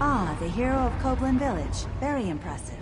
Ah, the hero of Coblin Village. Very impressive.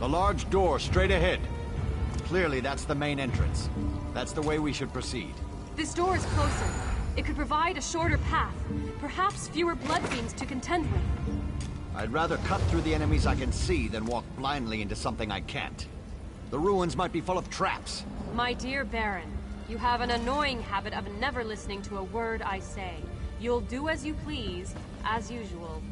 The large door straight ahead. Clearly, that's the main entrance. That's the way we should proceed. This door is closer. It could provide a shorter path. Perhaps fewer blood fiends to contend with. I'd rather cut through the enemies I can see than walk blindly into something I can't. The ruins might be full of traps. My dear Baron, you have an annoying habit of never listening to a word I say. You'll do as you please, as usual.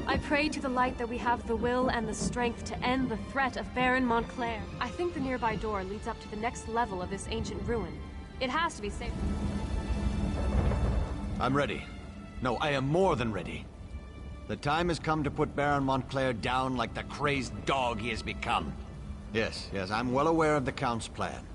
I pray to the light that we have the will and the strength to end the threat of Baron Montclair. I think the nearby door leads up to the next level of this ancient ruin. It has to be safe. I'm ready. No, I am more than ready. The time has come to put Baron Montclair down like the crazed dog he has become. Yes, I'm well aware of the Count's plan.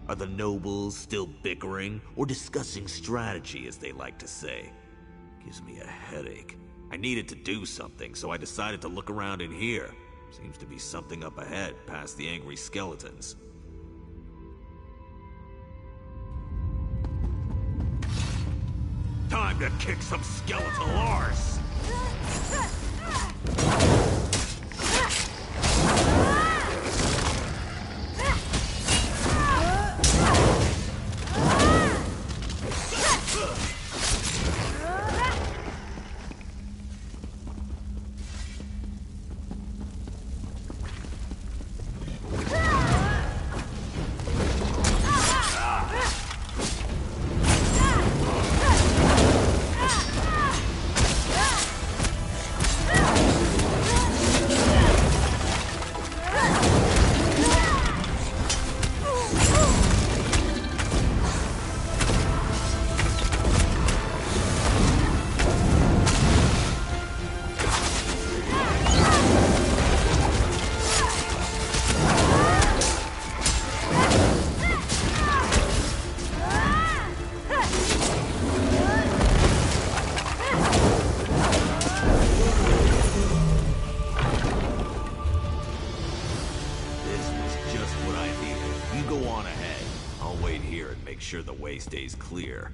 Are the nobles still bickering or discussing strategy, as they like to say? Gives me a headache. I needed to do something, so I decided to look around in here. Seems to be something up ahead, past the angry skeletons. Time to kick some skeletal arse! Sure the way stays clear.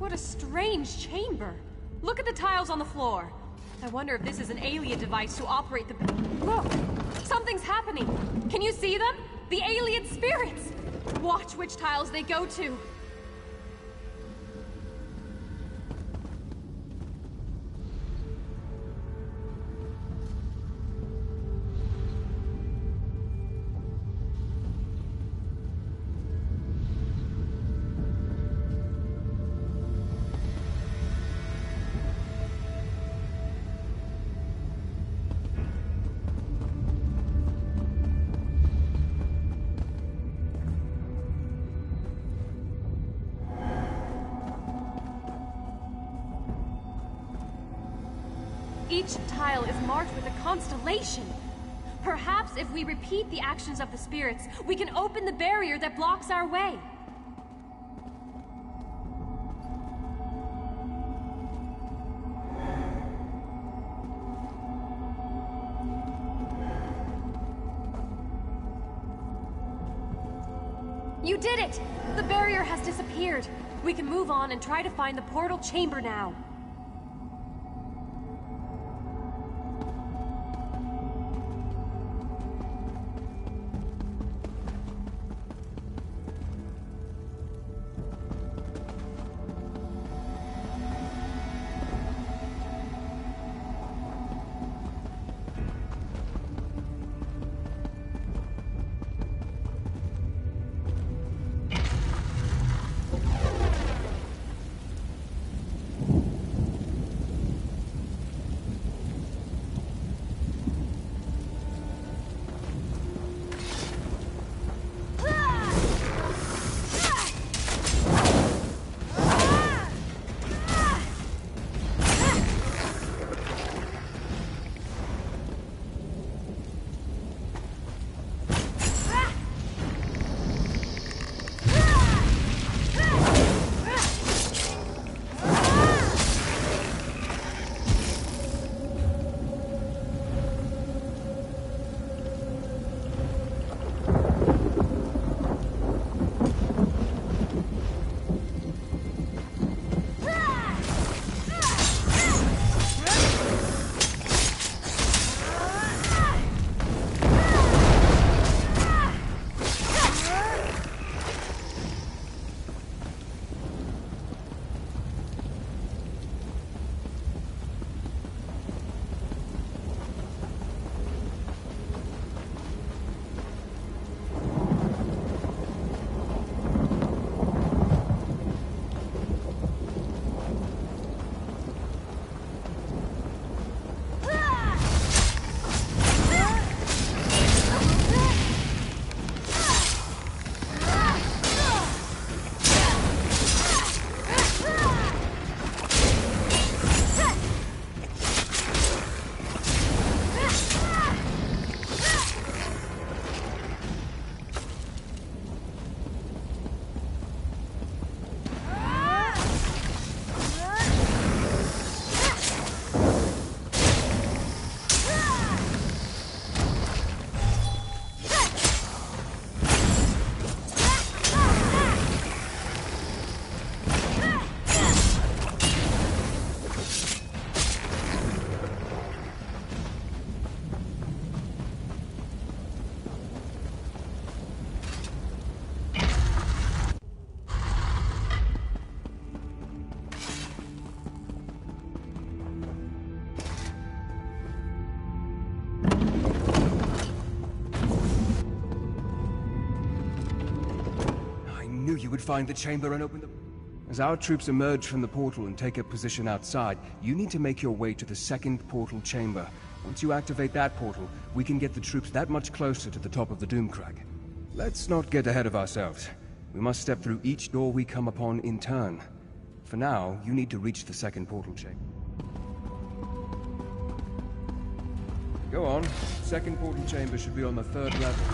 What a strange chamber. Look at the tiles on the floor. I wonder if this is an alien device to operate the... Look! Something's happening! Can you see them? The alien spirits! Watch which tiles they go to. Each tile is marked with a constellation. Perhaps if we repeat the actions of the spirits, we can open the barrier that blocks our way. You did it! The barrier has disappeared. We can move on and try to find the portal chamber now. You would find the chamber and open the... As our troops emerge from the portal and take up position outside, you need to make your way to the second portal chamber. Once you activate that portal, we can get the troops that much closer to the top of the Doomcrag. Let's not get ahead of ourselves. We must step through each door we come upon in turn. For now, you need to reach the second portal chamber. Go on. Second portal chamber should be on the 3rd level.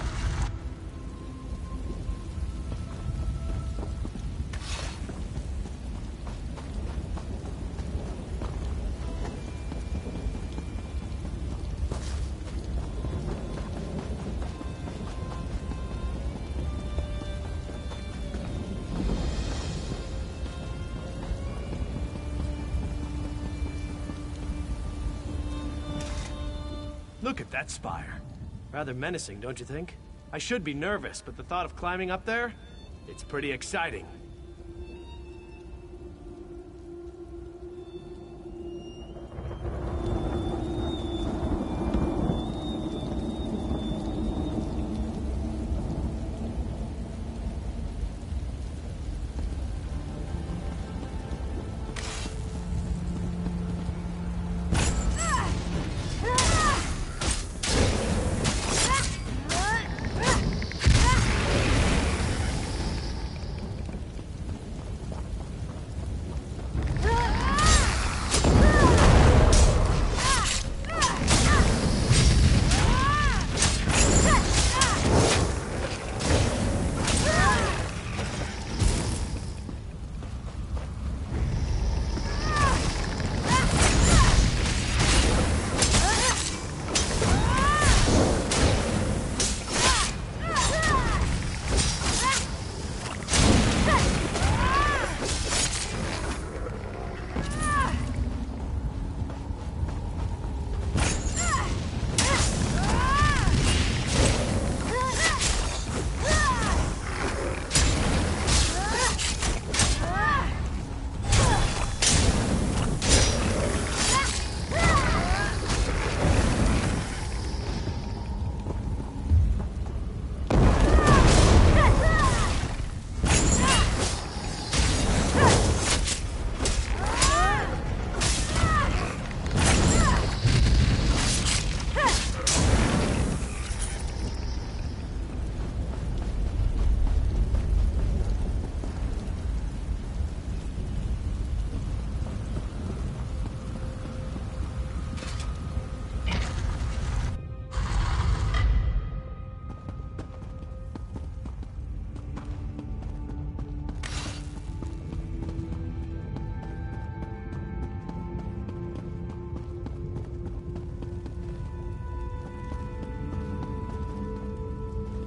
Look at that spire. Rather menacing, don't you think? I should be nervous, but the thought of climbing up there, it's pretty exciting.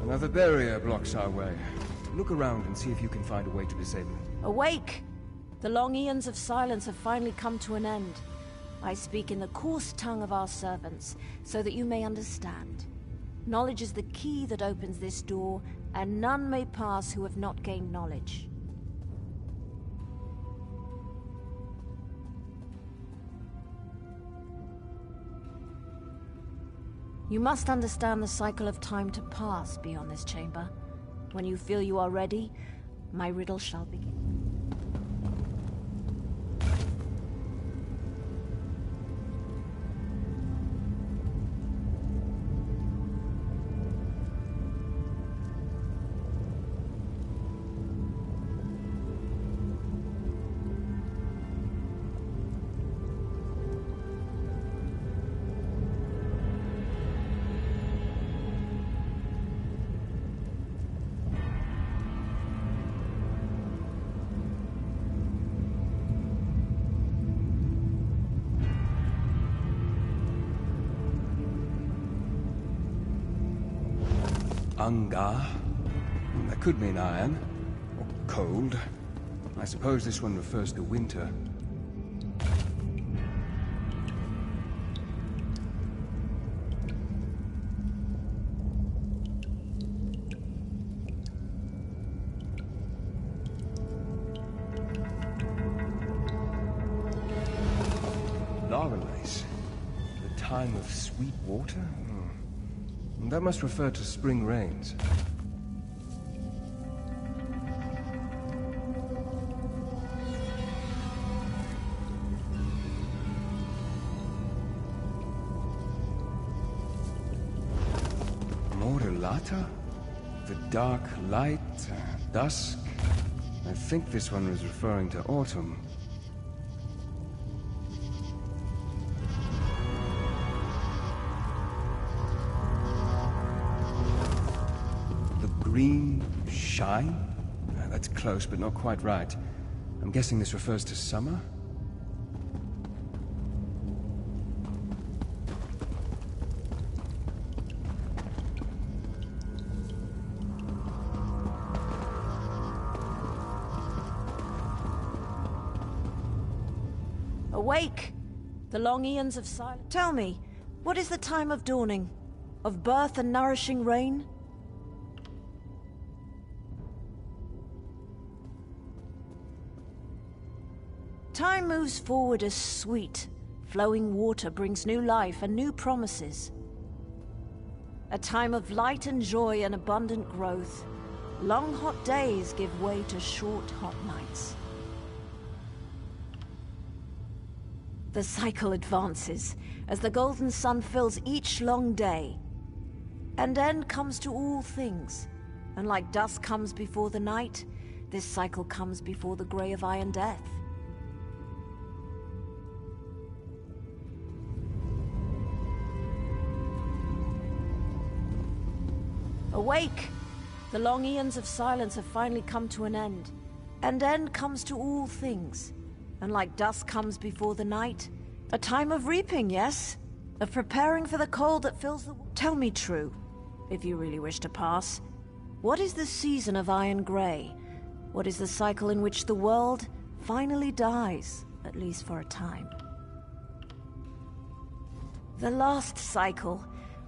Another barrier blocks our way. Look around and see if you can find a way to disable it. Awake! The long eons of silence have finally come to an end. I speak in the coarse tongue of our servants, so that you may understand. Knowledge is the key that opens this door, and none may pass who have not gained knowledge. You must understand the cycle of time to pass beyond this chamber. When you feel you are ready, my riddle shall begin. Ungar. That could mean iron. Or cold. I suppose this one refers to winter. Laurelise. The time of sweet water? That must refer to spring rains. Mordelata? The dark light, dusk. I think this one was referring to autumn. Green shine? That's close, but not quite right. I'm guessing this refers to summer? Awake! The long eons of silence. Tell me, What is the time of dawning? Of birth and nourishing rain? Time moves forward as sweet. Flowing water brings new life and new promises. A time of light and joy and abundant growth. Long hot days give way to short hot nights. The cycle advances as the golden sun fills each long day. An end comes to all things, and like dusk comes before the night, this cycle comes before the grey of iron death. Awake! The long eons of silence have finally come to an end. An end comes to all things. And like dusk comes before the night, a time of reaping, yes? Of preparing for the cold that fills the... Tell me true, if you really wish to pass. What is the season of Iron Grey? What is the cycle in which the world finally dies, at least for a time? The last cycle,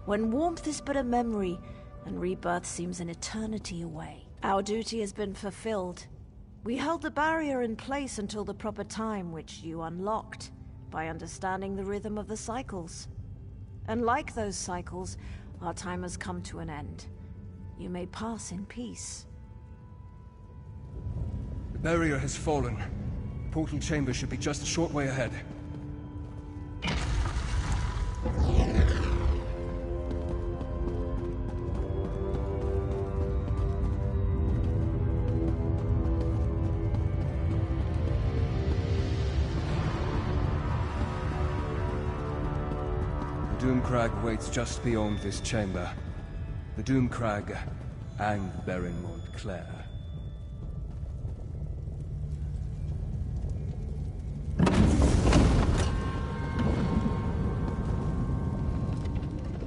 when warmth is but a memory, and rebirth seems an eternity away. Our duty has been fulfilled. We held the barrier in place until the proper time, which you unlocked, by understanding the rhythm of the cycles. And like those cycles, our time has come to an end. You may pass in peace. The barrier has fallen. The portal chamber should be just a short way ahead. The Doomcrag waits just beyond this chamber. The Doomcrag and Baron Montclair.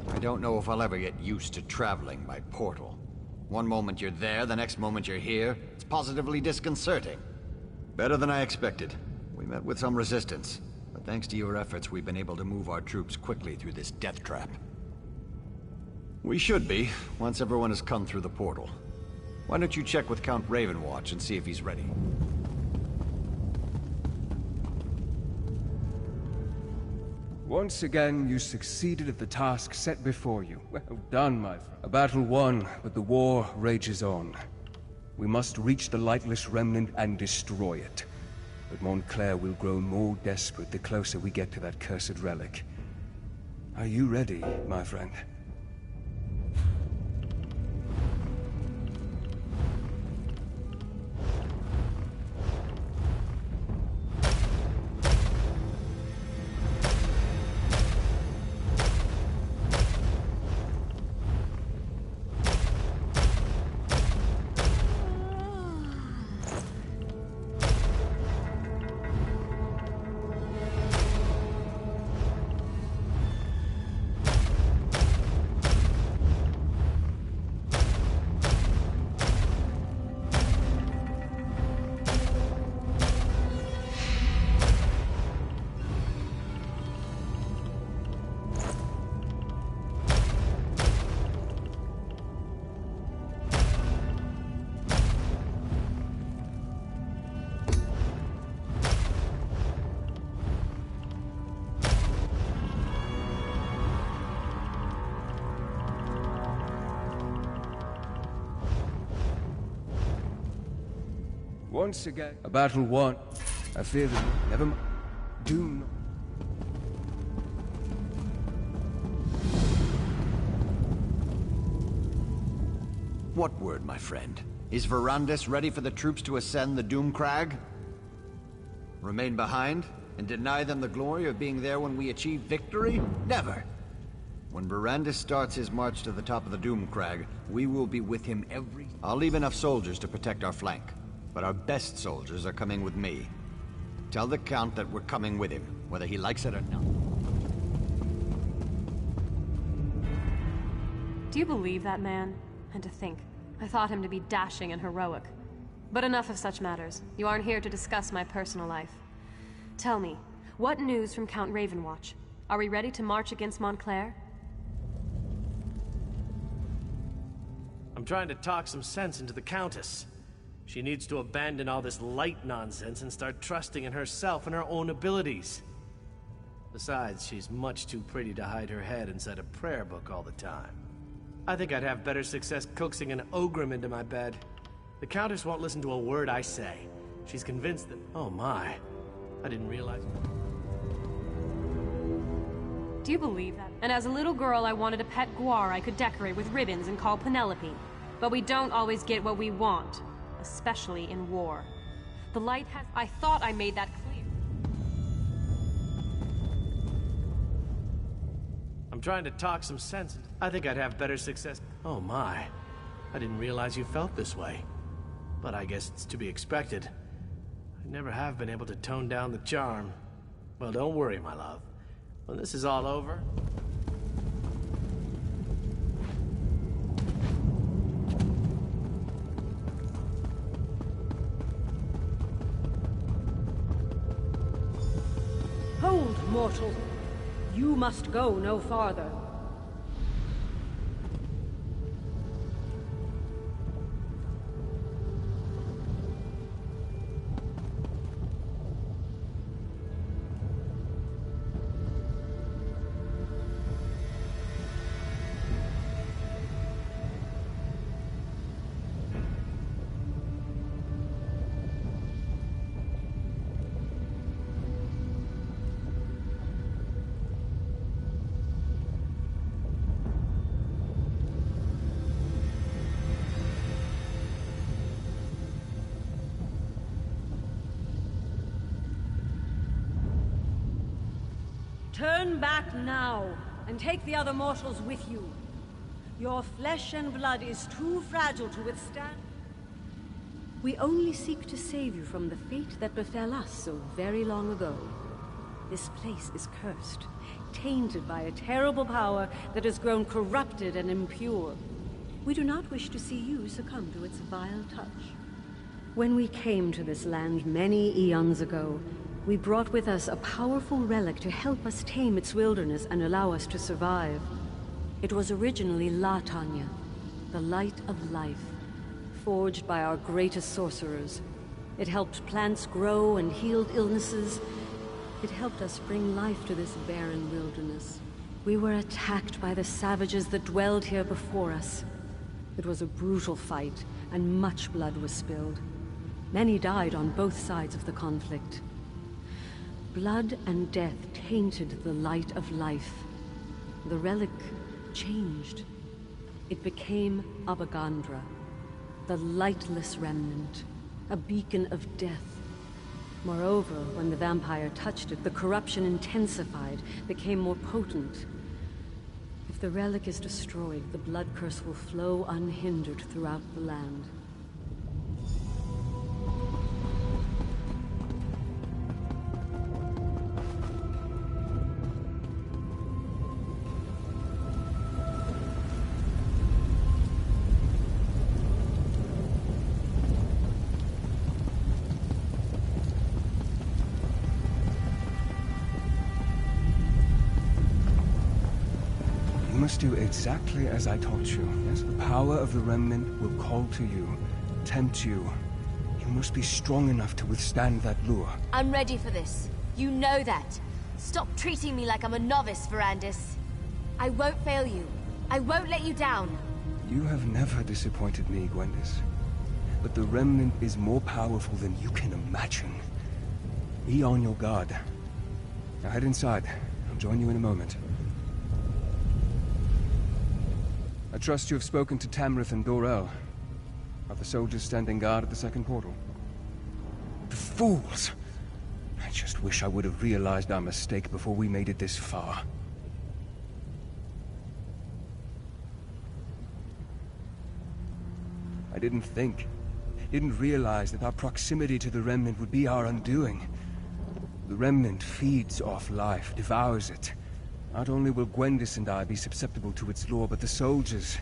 I don't know if I'll ever get used to traveling by portal. One moment you're there, the next moment you're here. It's positively disconcerting. Better than I expected. We met with some resistance, but thanks to your efforts, we've been able to move our troops quickly through this death trap. We should be, once everyone has come through the portal. Why don't you check with Count Ravenwatch and see if he's ready? Once again, you succeeded at the task set before you. Well done, my friend. A battle won, but the war rages on. We must reach the Lightless Remnant and destroy it. But Montclair will grow more desperate the closer we get to that cursed relic. Are you ready, my friend? Once again, a battle won. I fear that never mind. Do not. What word, my friend? Is Verandis ready for the troops to ascend the Doomcrag? Remain behind and deny them the glory of being there when we achieve victory? Never! When Verandis starts his march to the top of the Doomcrag, we will be with him every... I'll leave enough soldiers to protect our flank, but our best soldiers are coming with me. Tell the Count that we're coming with him, whether he likes it or not. Do you believe that man? And to think, I thought him to be dashing and heroic. But enough of such matters. You aren't here to discuss my personal life. Tell me, what news from Count Ravenwatch? Are we ready to march against Montclair? I'm trying to talk some sense into the Countess. She needs to abandon all this light nonsense and start trusting in herself and her own abilities. Besides, she's much too pretty to hide her head inside a prayer book all the time. I think I'd have better success coaxing an Ogrim into my bed. The Countess won't listen to a word I say. She's convinced that... Oh my. I didn't realize... Do you believe that? And as a little girl, I wanted a pet guar I could decorate with ribbons and call Penelope. But we don't always get what we want, especially in war. The light has... I thought I made that clear. I'm trying to talk some sense. I think I'd have better success. Oh my. I didn't realize you felt this way. But I guess it's to be expected. I never have been able to tone down the charm. Well, don't worry, my love. When this is all over... Hold, mortal. You must go no farther. Turn back now, and take the other mortals with you. Your flesh and blood is too fragile to withstand. We only seek to save you from the fate that befell us so very long ago. This place is cursed, tainted by a terrible power that has grown corrupted and impure. We do not wish to see you succumb to its vile touch. When we came to this land many eons ago, we brought with us a powerful relic to help us tame its wilderness and allow us to survive. It was originally La Tanya, the light of life, forged by our greatest sorcerers. It helped plants grow and healed illnesses. It helped us bring life to this barren wilderness. We were attacked by the savages that dwelled here before us. It was a brutal fight, and much blood was spilled. Many died on both sides of the conflict. Blood and death tainted the light of life. The relic changed. It became Abagandra, the lightless remnant, a beacon of death. Moreover, when the vampire touched it, the corruption intensified, became more potent. If the relic is destroyed, the blood curse will flow unhindered throughout the land. You must do exactly as I taught you. Yes, the power of the Remnant will call to you, tempt you. You must be strong enough to withstand that lure. I'm ready for this. You know that. Stop treating me like I'm a novice, Verandis. I won't fail you. I won't let you down. You have never disappointed me, Gwendis. But the Remnant is more powerful than you can imagine. Be on your guard. Now head inside. I'll join you in a moment. I trust you have spoken to Tamriel and Dorel. Are the soldiers standing guard at the second portal? The fools! I just wish I would have realized our mistake before we made it this far. I didn't realize that our proximity to the Remnant would be our undoing. The Remnant feeds off life, devours it. Not only will Gwendis and I be susceptible to its lore, but the soldiers...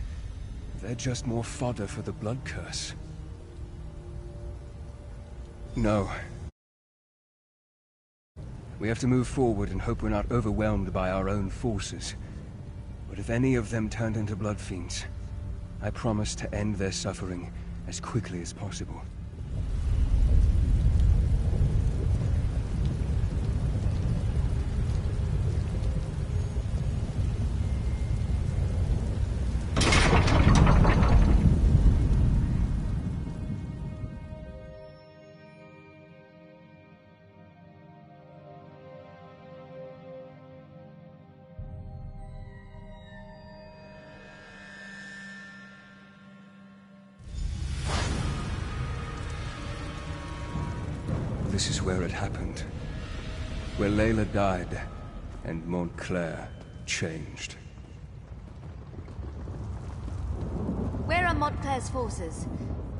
they're just more fodder for the blood curse. No. We have to move forward and hope we're not overwhelmed by our own forces. But if any of them turned into blood fiends, I promise to end their suffering as quickly as possible. This is where it happened. Where Layla died, and Montclair changed. Where are Montclair's forces?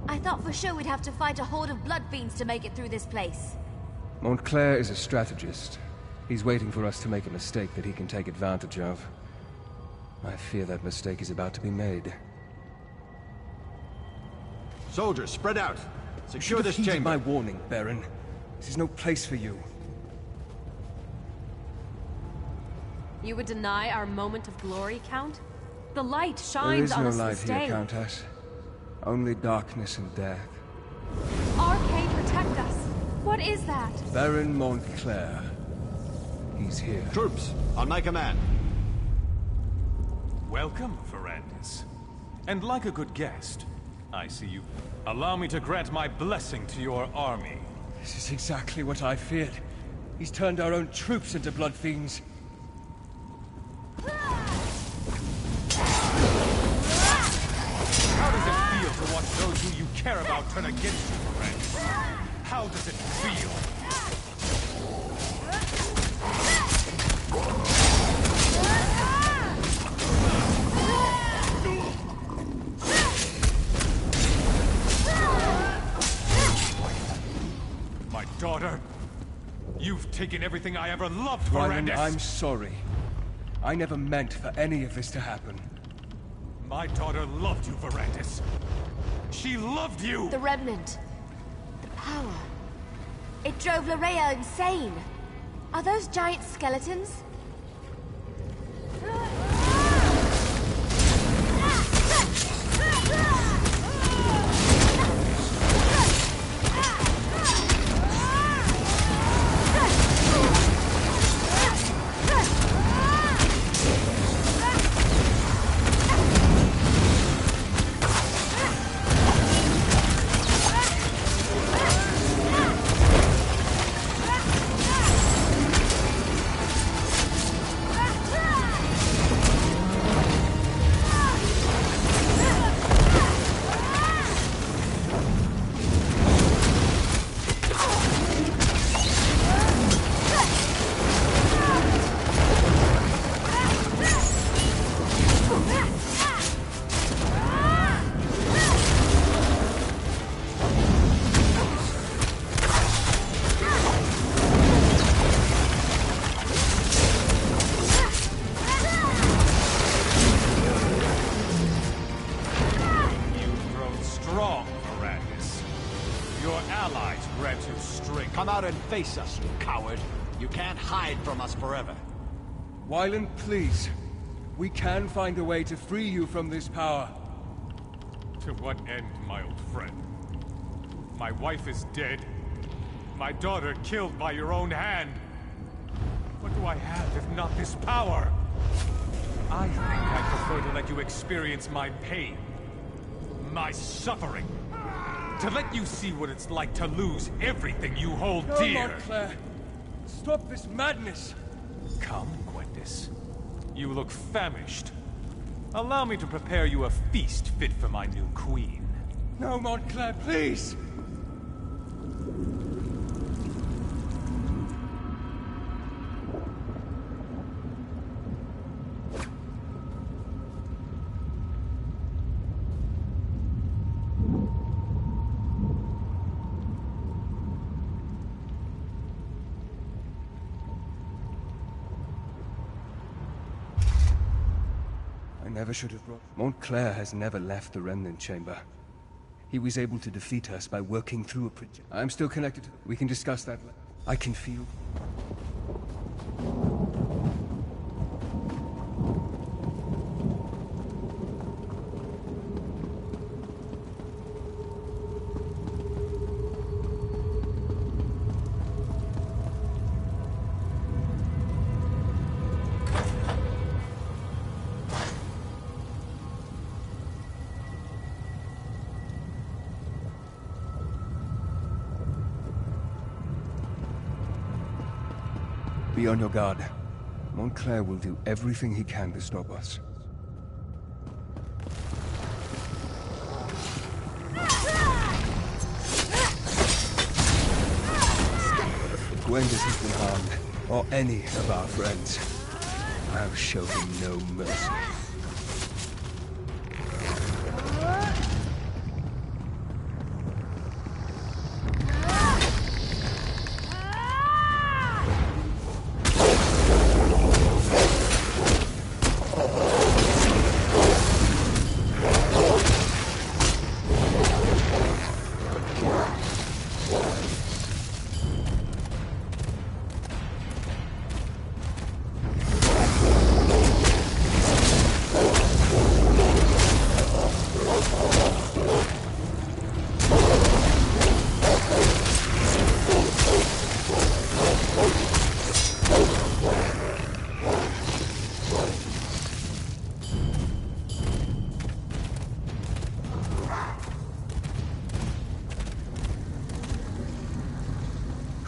I thought for sure we'd have to fight a horde of blood fiends to make it through this place. Montclair is a strategist. He's waiting for us to make a mistake that he can take advantage of. I fear that mistake is about to be made. Soldiers, spread out! Secure this chamber! My warning, Baron. This is no place for you. You would deny our moment of glory, Count? The light shines on us There this is no light day. here, Countess. Only darkness and death. Arcade, protect us! What is that? Baron Montclair. He's here. Troops, on my command. Welcome, Ferrandis. And like a good guest, I see you. Allow me to grant my blessing to your army. This is exactly what I feared. He's turned our own troops into blood fiends. How does it feel to watch those who you care about turn against you, Ferrandis? How does it feel? My daughter, you've taken everything I ever loved, Relin, Ferrandis. I'm sorry. I never meant for any of this to happen. My daughter loved you, Ferrandis. She loved you! The Remnant. The power. It drove Larea insane. Are those giant skeletons? Come out and face us, you coward. You can't hide from us forever. Wyland, please. We can find a way to free you from this power. To what end, my old friend? My wife is dead. My daughter killed by your own hand. What do I have if not this power? I think I prefer to let you experience my pain. My suffering. To let you see what it's like to lose everything you hold No, dear. Montclair. Stop this madness. Come, Gwendis. You look famished. Allow me to prepare you a feast fit for my new queen. No, Montclair, please! Never should have brought... Montclair has never left the Remnant Chamber. He was able to defeat us by working through a project. I'm still connected to... We can discuss that later. I can feel... Be on your guard. Montclair will do everything he can to stop us. If Gwendis has been harmed, or any of our friends, I'll show him no mercy.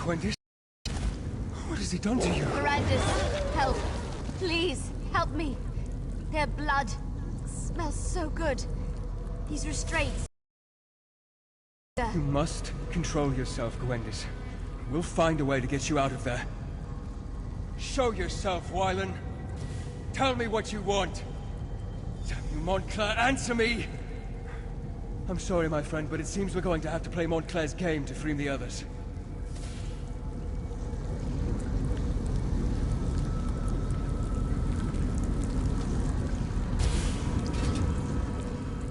Gwendis? What has he done to you? Brandis, help. Please, help me. Their blood smells so good. These restraints. You must control yourself, Gwendis. We'll find a way to get you out of there. Show yourself, Wylan. Tell me what you want. Damn you, Montclair, answer me! I'm sorry, my friend, but it seems we're going to have to play Montclair's game to free the others.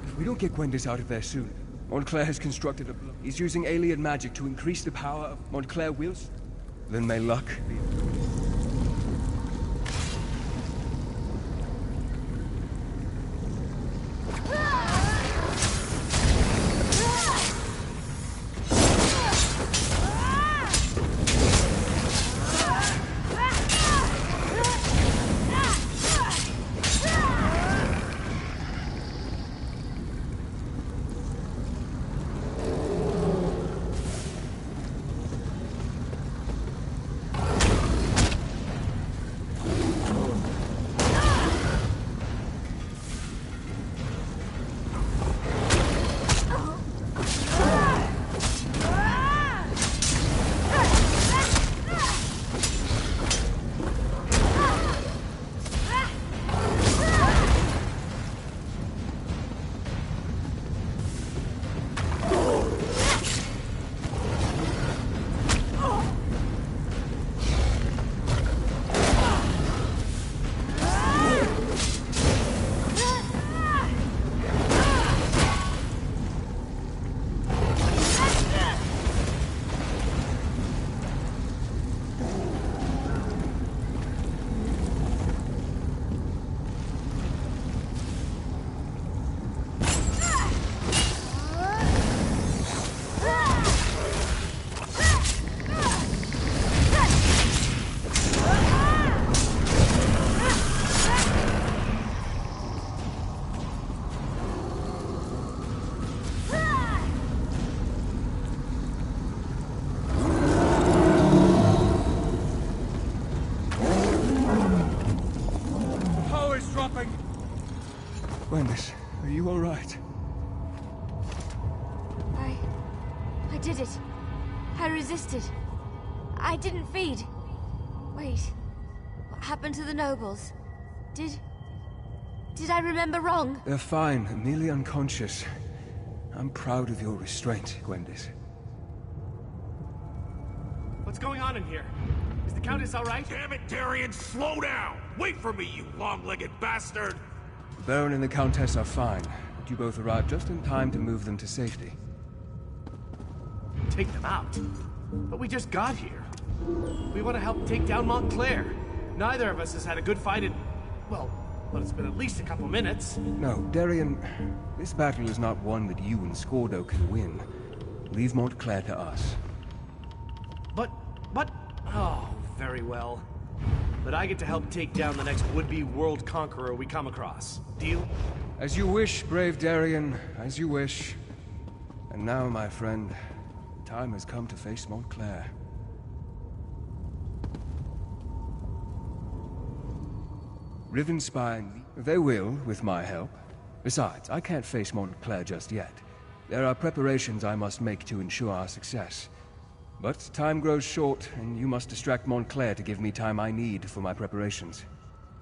If we don't get Gwendis out of there soon, Montclair has constructed a blow. He's using alien magic to increase the power of Montclair wills. Then may luck be... Gwendis, are you all right? I did it. I resisted. I didn't feed. Wait. What happened to the nobles? Did I remember wrong? They're fine, merely unconscious. I'm proud of your restraint, Gwendis. What's going on in here? Is the Countess all right? Damn it, Darian, slow down! Wait for me, you long-legged bastard! The Baron and the Countess are fine, but you both arrived just in time to move them to safety. Take them out? But we just got here. We want to help take down Montclair. Neither of us has had a good fight in... well, it's been at least a couple minutes. No, Darian, this battle is not one that you and Scordo can win. Leave Montclair to us. But... oh, very well. But I get to help take down the next would-be world conqueror we come across. Deal? As you wish, brave Darian, as you wish. And now, my friend, the time has come to face Montclair. Rivenspire, they will, with my help. Besides, I can't face Montclair just yet. There are preparations I must make to ensure our success. But time grows short, and you must distract Montclair to give me time I need for my preparations.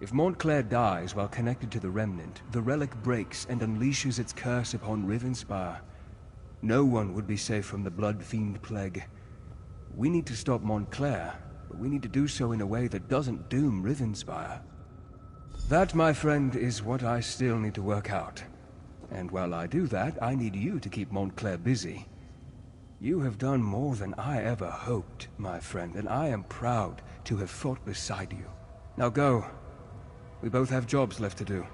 If Montclair dies while connected to the Remnant, the relic breaks and unleashes its curse upon Rivenspire. No one would be safe from the Blood Fiend Plague. We need to stop Montclair, but we need to do so in a way that doesn't doom Rivenspire. That, my friend, is what I still need to work out. And while I do that, I need you to keep Montclair busy. You have done more than I ever hoped, my friend, and I am proud to have fought beside you. Now go. We both have jobs left to do.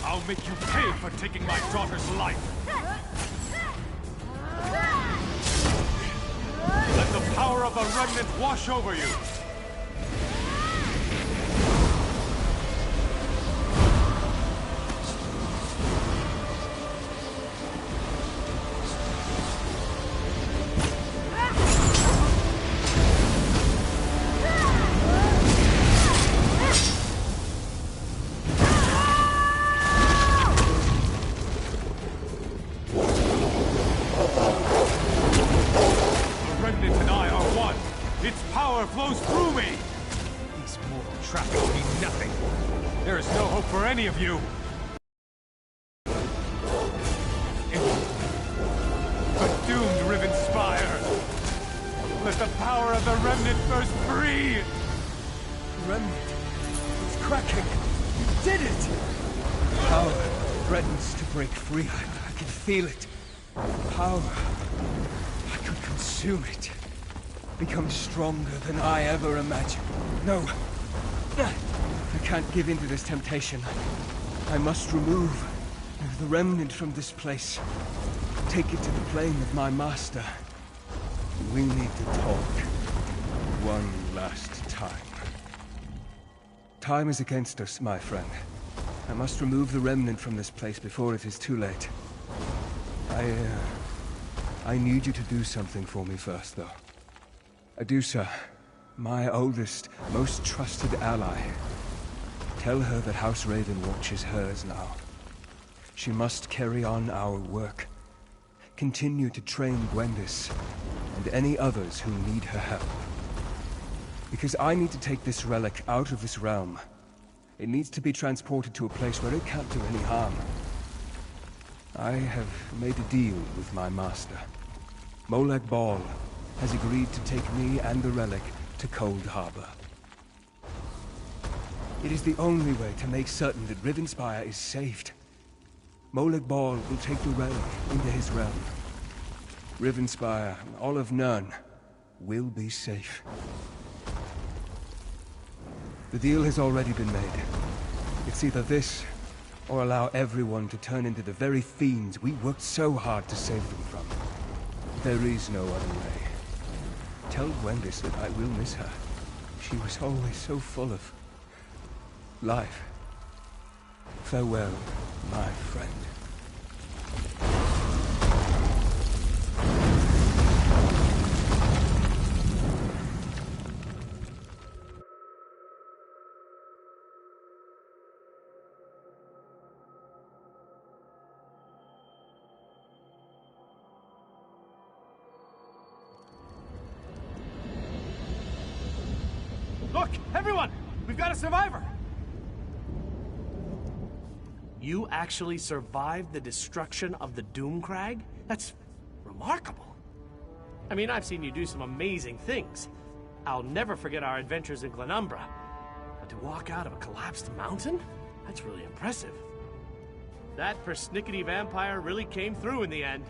I'll make you pay for taking my daughter's life! Let the power of the Remnant wash over you! Flows through me! These mortal trappings mean nothing. There is no hope for any of you. A doomed Rivenspire. Let the power of the Remnant burst free! Remnant. It's cracking. You did it! Power threatens to break free. I can feel it. Power. I could consume it. Become stronger than I ever imagined. No. I can't give in to this temptation. I must remove the Remnant from this place. Take it to the plane of my master. We need to talk. One last time. Time is against us, my friend. I must remove the Remnant from this place before it is too late. I need you to do something for me first, though. Adusa, my oldest, most trusted ally. Tell her that House Ravenwatch is hers now. She must carry on our work. Continue to train Gwendis, and any others who need her help. Because I need to take this relic out of this realm. It needs to be transported to a place where it can't do any harm. I have made a deal with my master. Molag Bal has agreed to take me and the relic to Cold Harbor. It is the only way to make certain that Rivenspire is saved. Molag Bal will take the relic into his realm. Rivenspire, all of Nirn, will be safe. The deal has already been made. It's either this, or allow everyone to turn into the very fiends we worked so hard to save them from. There is no other way. Tell Gwendis that I will miss her. She was always so full of life. Farewell, my friend. Look, everyone! We've got a survivor! You actually survived the destruction of the Doomcrag? That's remarkable. I mean, I've seen you do some amazing things. I'll never forget our adventures in Glenumbra. to walk out of a collapsed mountain? That's really impressive. That persnickety vampire really came through in the end.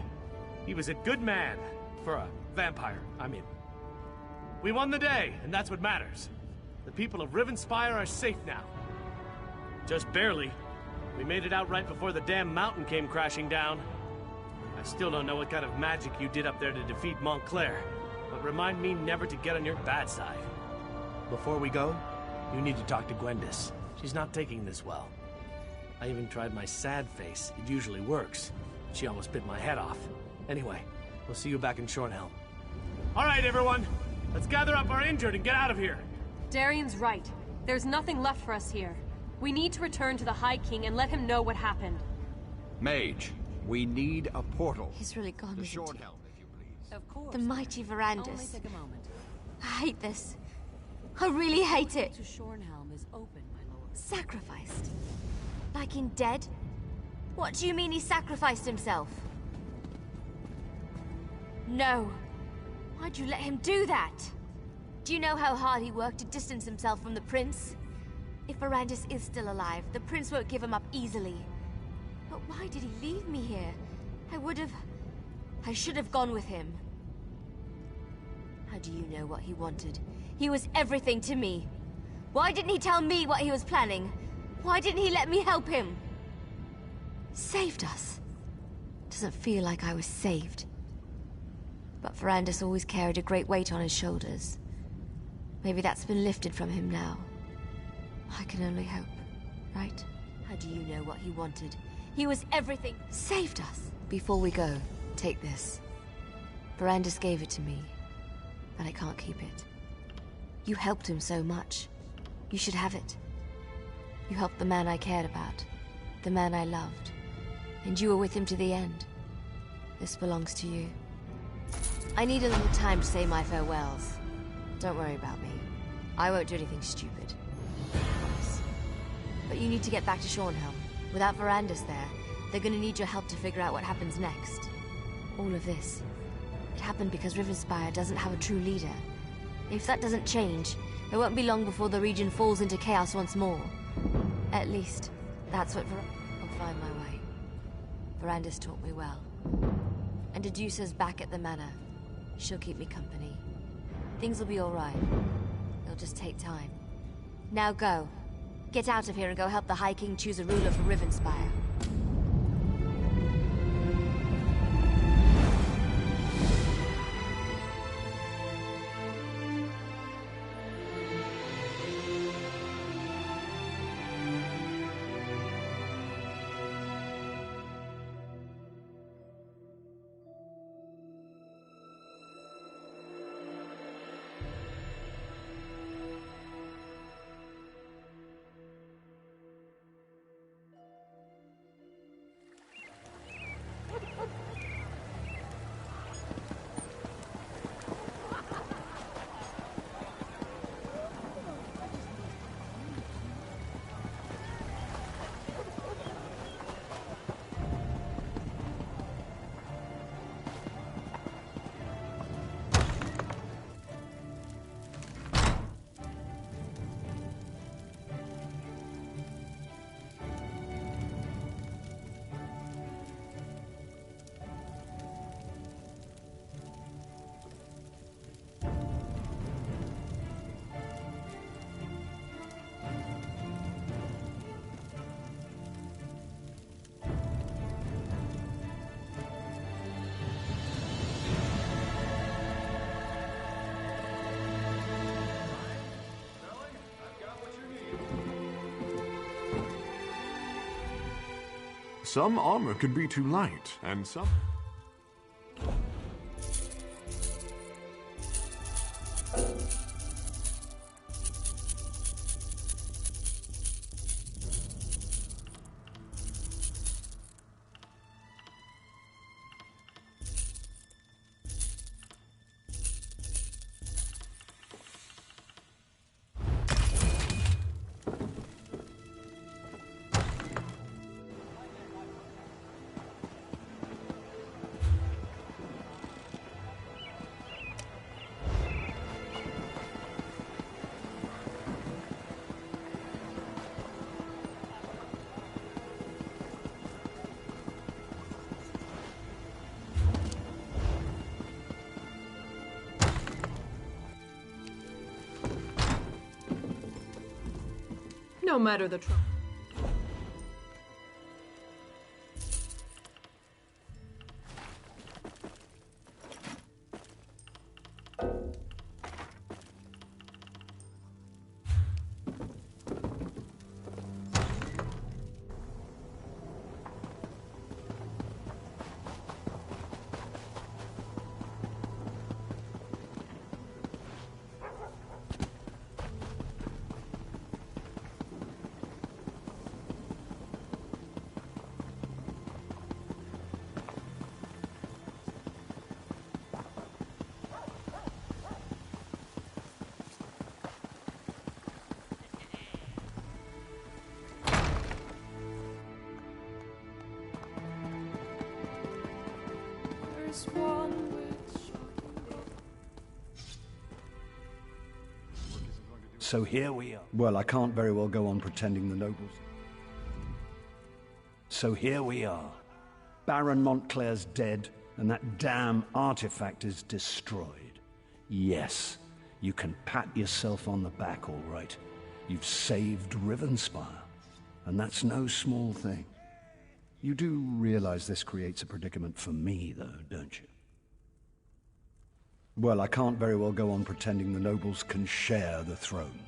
He was a good man. For a vampire, I mean. We won the day, and that's what matters. The people of Rivenspire are safe now. Just barely. We made it out right before the damn mountain came crashing down. I still don't know what kind of magic you did up there to defeat Montclair, but remind me never to get on your bad side. Before we go, you need to talk to Gwendis. She's not taking this well. I even tried my sad face. It usually works. She almost bit my head off. Anyway, we'll see you back in Shornhelm. All right, everyone. Let's gather up our injured and get out of here. Darian's right. There's nothing left for us here. We need to return to the High King and let him know what happened. Mage, we need a portal. He's really gone, to isn't he? Shornhelm, if you please. Of course. The mighty Verandis. Only take a moment. I hate this. I really hate it. To Shornhelm is open, my lord. Sacrificed? Like in dead? What do you mean he sacrificed himself? No. Why'd you let him do that? Do you know how hard he worked to distance himself from the prince? If Verandis is still alive, the prince won't give him up easily. But why did he leave me here? I should have gone with him. How do you know what he wanted? He was everything to me. Why didn't he tell me what he was planning? Why didn't he let me help him? Saved us. Doesn't feel like I was saved. But Verandis always carried a great weight on his shoulders. Maybe that's been lifted from him now. I can only hope, right? How do you know what he wanted? He was everything. Saved us. Before we go, take this. Verandis gave it to me, but I can't keep it. You helped him so much. You should have it. You helped the man I cared about, the man I loved, and you were with him to the end. This belongs to you. I need a little time to say my farewells. Don't worry about me. I won't do anything stupid. I promise. But you need to get back to Shornhelm. Without Verandis there, they're gonna need your help to figure out what happens next. All of this, it happened because Rivenspire doesn't have a true leader. If that doesn't change, it won't be long before the region falls into chaos once more. At least, that's what I'll find my way. Verandis taught me well. And Dedusa's back at the manor. She'll keep me company. Things will be all right. It'll just take time. Now go. Get out of here and go help the High King choose a ruler for Rivenspire. Some armor can be too light, and some... No matter the trouble. So here we are. Well, I can't very well go on pretending the nobles. So here we are. Baron Montclair's dead, and that damn artifact is destroyed. Yes, you can pat yourself on the back, all right. You've saved Rivenspire, and that's no small thing. You do realize this creates a predicament for me, though, don't you? Well, I can't very well go on pretending the nobles can share the throne.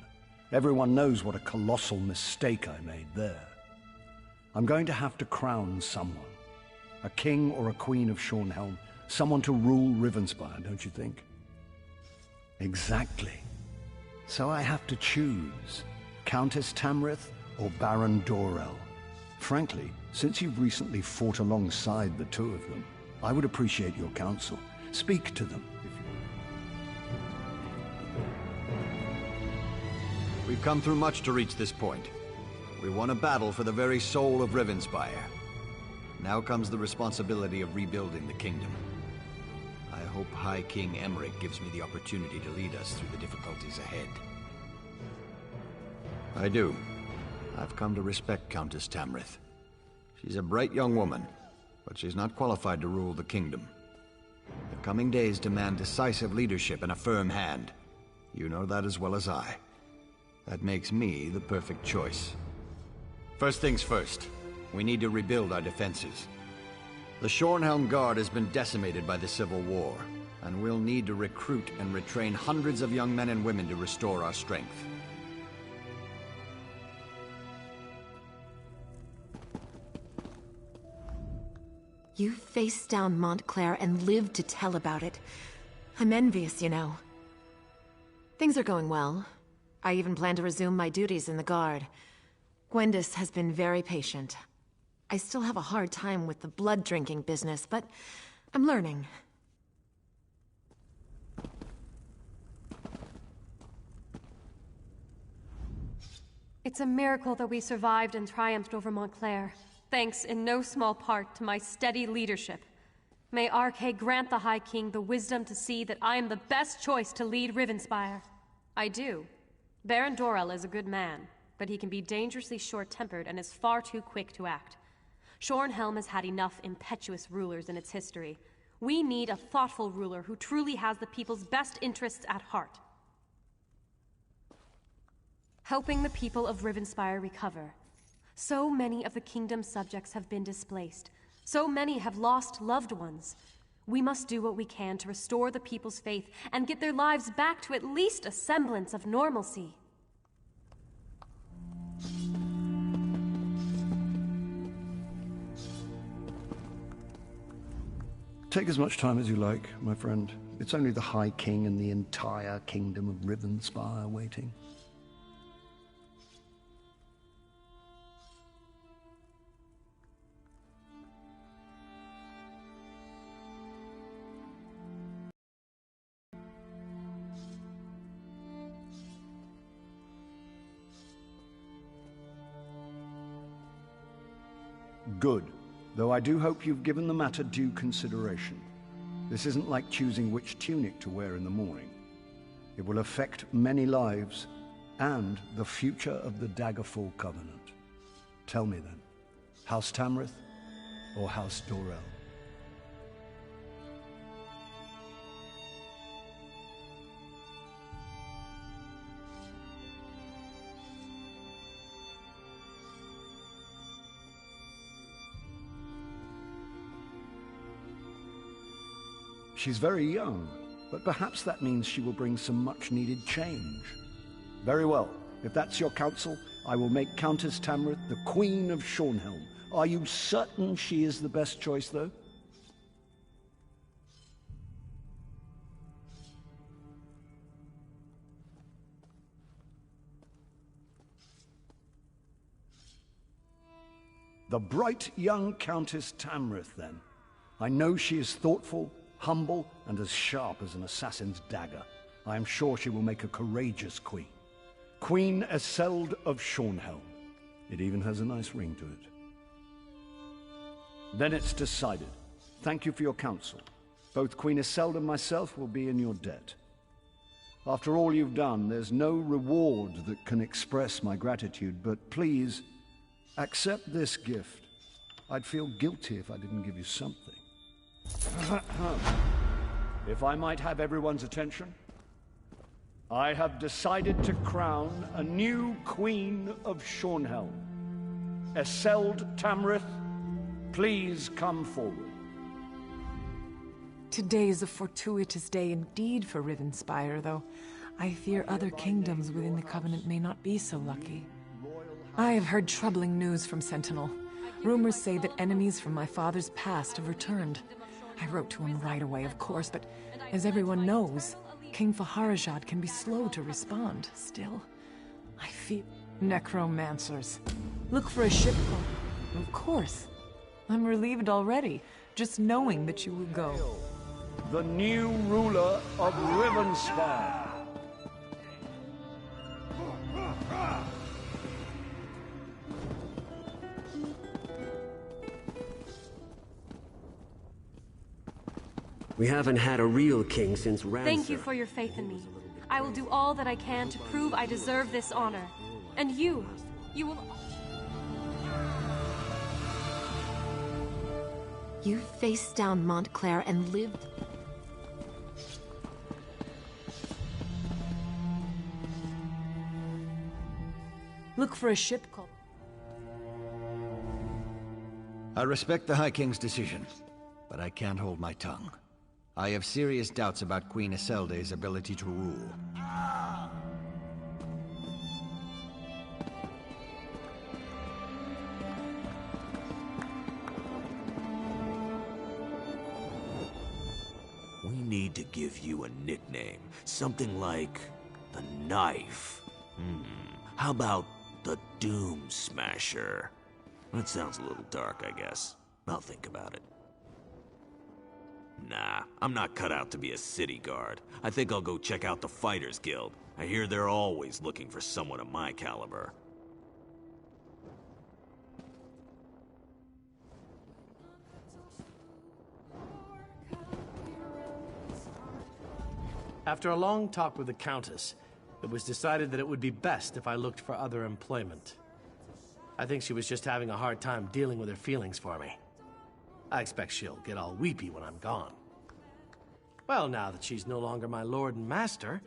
Everyone knows what a colossal mistake I made there. I'm going to have to crown someone. A king or a queen of Shornhelm. Someone to rule Rivenspire, don't you think? Exactly. So I have to choose. Countess Tamriel or Baron Dorell. Frankly, since you've recently fought alongside the two of them, I would appreciate your counsel. Speak to them. We've come through much to reach this point. We won a battle for the very soul of Rivenspire. Now comes the responsibility of rebuilding the kingdom. I hope High King Emmerich gives me the opportunity to lead us through the difficulties ahead. I do. I've come to respect Countess Tamriel. She's a bright young woman, but she's not qualified to rule the kingdom. The coming days demand decisive leadership and a firm hand. You know that as well as I. That makes me the perfect choice. First things first, we need to rebuild our defenses. The Shornhelm Guard has been decimated by the Civil War, and we'll need to recruit and retrain hundreds of young men and women to restore our strength. You faced down Montclair and lived to tell about it. I'm envious, you know. Things are going well. I even plan to resume my duties in the Guard. Gwendis has been very patient. I still have a hard time with the blood-drinking business, but I'm learning. It's a miracle that we survived and triumphed over Montclair, thanks in no small part to my steady leadership. May Arkay grant the High King the wisdom to see that I am the best choice to lead Rivenspire. I do. Baron Dorell is a good man, but he can be dangerously short-tempered and is far too quick to act. Shornhelm has had enough impetuous rulers in its history. We need a thoughtful ruler who truly has the people's best interests at heart. Helping the people of Rivenspire recover. So many of the kingdom's subjects have been displaced. So many have lost loved ones. We must do what we can to restore the people's faith and get their lives back to at least a semblance of normalcy. Take as much time as you like, my friend. It's only the High King and the entire kingdom of Rivenspire waiting. Good. Though I do hope you've given the matter due consideration. This isn't like choosing which tunic to wear in the morning. It will affect many lives and the future of the Daggerfall Covenant. Tell me then, House Tamriel or House Dorell? She's very young, but perhaps that means she will bring some much-needed change. Very well. If that's your counsel, I will make Countess Tamriel the Queen of Shornhelm. Are you certain she is the best choice, though? The bright young Countess Tamriel, then. I know she is thoughtful, humble, and as sharp as an assassin's dagger. I am sure she will make a courageous queen. Queen Eseld of Shornhelm. It even has a nice ring to it. Then it's decided. Thank you for your counsel. Both Queen Eseld and myself will be in your debt. After all you've done, there's no reward that can express my gratitude, but please, accept this gift. I'd feel guilty if I didn't give you something. If I might have everyone's attention, I have decided to crown a new Queen of Shornhelm. Eseld Tamriel, please come forward. Today is a fortuitous day indeed for Rivenspire, though I fear other kingdoms within the Covenant may not be so lucky. I have heard troubling news from Sentinel. Rumors say that enemies from my father's past have returned. I wrote to him right away, of course, but as everyone knows, King Faharajad can be slow to respond. Still, I fear... Necromancers. Look for a ship called... Of course. I'm relieved already, just knowing that you will go. The new ruler of Rivenspire. We haven't had a real king since Ransom. Thank you for your faith in me. I will do all that I can to prove I deserve this honor. And you will... You faced down Montclair and lived... Look for a ship called... I respect the High King's decision, but I can't hold my tongue. I have serious doubts about Queen Iselde's ability to rule. We need to give you a nickname. Something like the Knife. How about the Doom Smasher? That sounds a little dark, I guess. I'll think about it. Nah, I'm not cut out to be a city guard. I think I'll go check out the Fighters Guild. I hear they're always looking for someone of my caliber. After a long talk with the Countess, it was decided that it would be best if I looked for other employment. I think she was just having a hard time dealing with her feelings for me. I expect she'll get all weepy when I'm gone. Well, now that she's no longer my lord and master,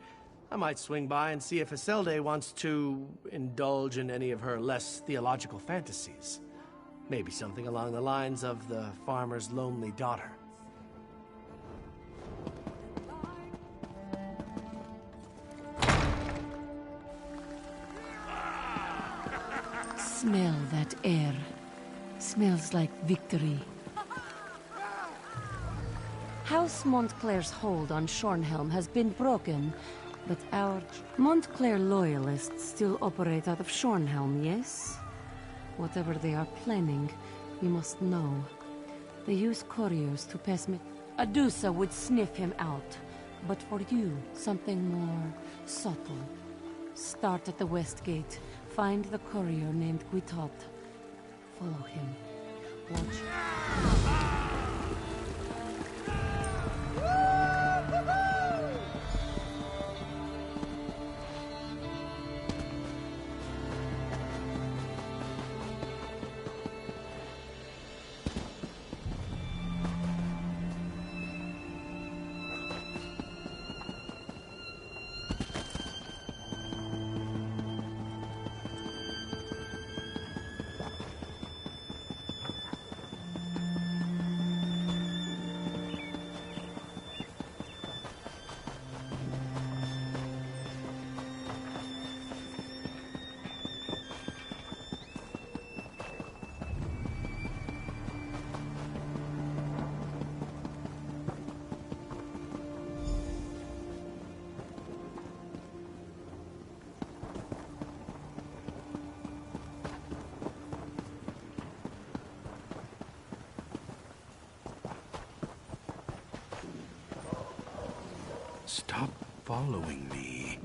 I might swing by and see if Iselde wants to indulge in any of her less theological fantasies. Maybe something along the lines of the farmer's lonely daughter. Smell that air. Smells like victory. House Montclair's hold on Shornhelm has been broken, but our Montclair loyalists still operate out of Shornhelm, yes? Whatever they are planning, we must know. They use couriers to pass me. Adusa would sniff him out, but for you, something more subtle. Start at the west gate. Find the courier named Guitot. Follow him. Watch. Stop following me.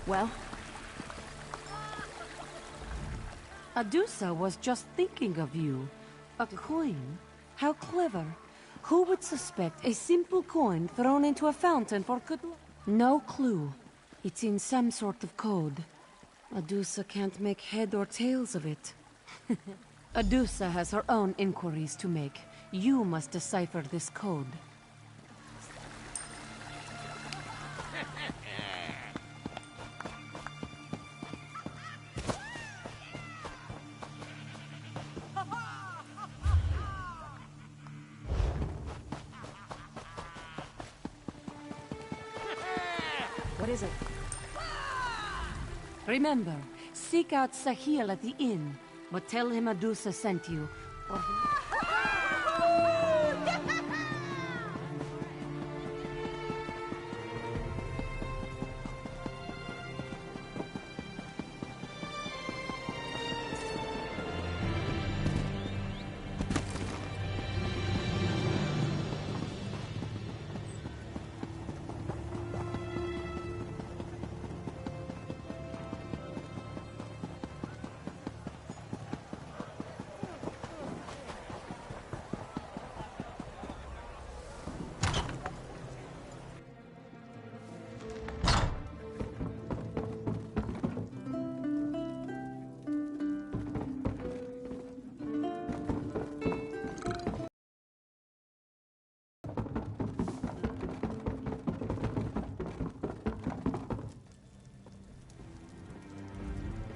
Well? Adusa was just thinking of you. A coin? How clever. Who would suspect a simple coin thrown into a fountain for good luck? No clue. It's in some sort of code. Adusa can't make head or tails of it. Adusa has her own inquiries to make. You must decipher this code. What is it? Remember, seek out Sahil at the inn, but tell him Adusa sent you, or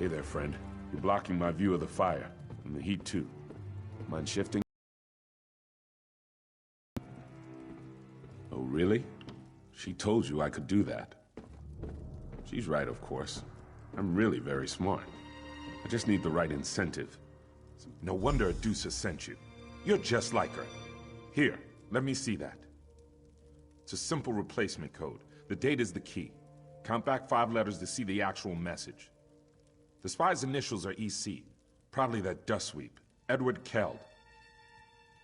Hey there, friend. You're blocking my view of the fire, and the heat too. Mind shifting? Oh, really? She told you I could do that. She's right, of course. I'm really very smart. I just need the right incentive. No wonder Adusa sent you. You're just like her. Here, let me see that. It's a simple replacement code. The date is the key. Count back 5 letters to see the actual message. The spy's initials are EC. Probably that dust sweep. Edward Keld.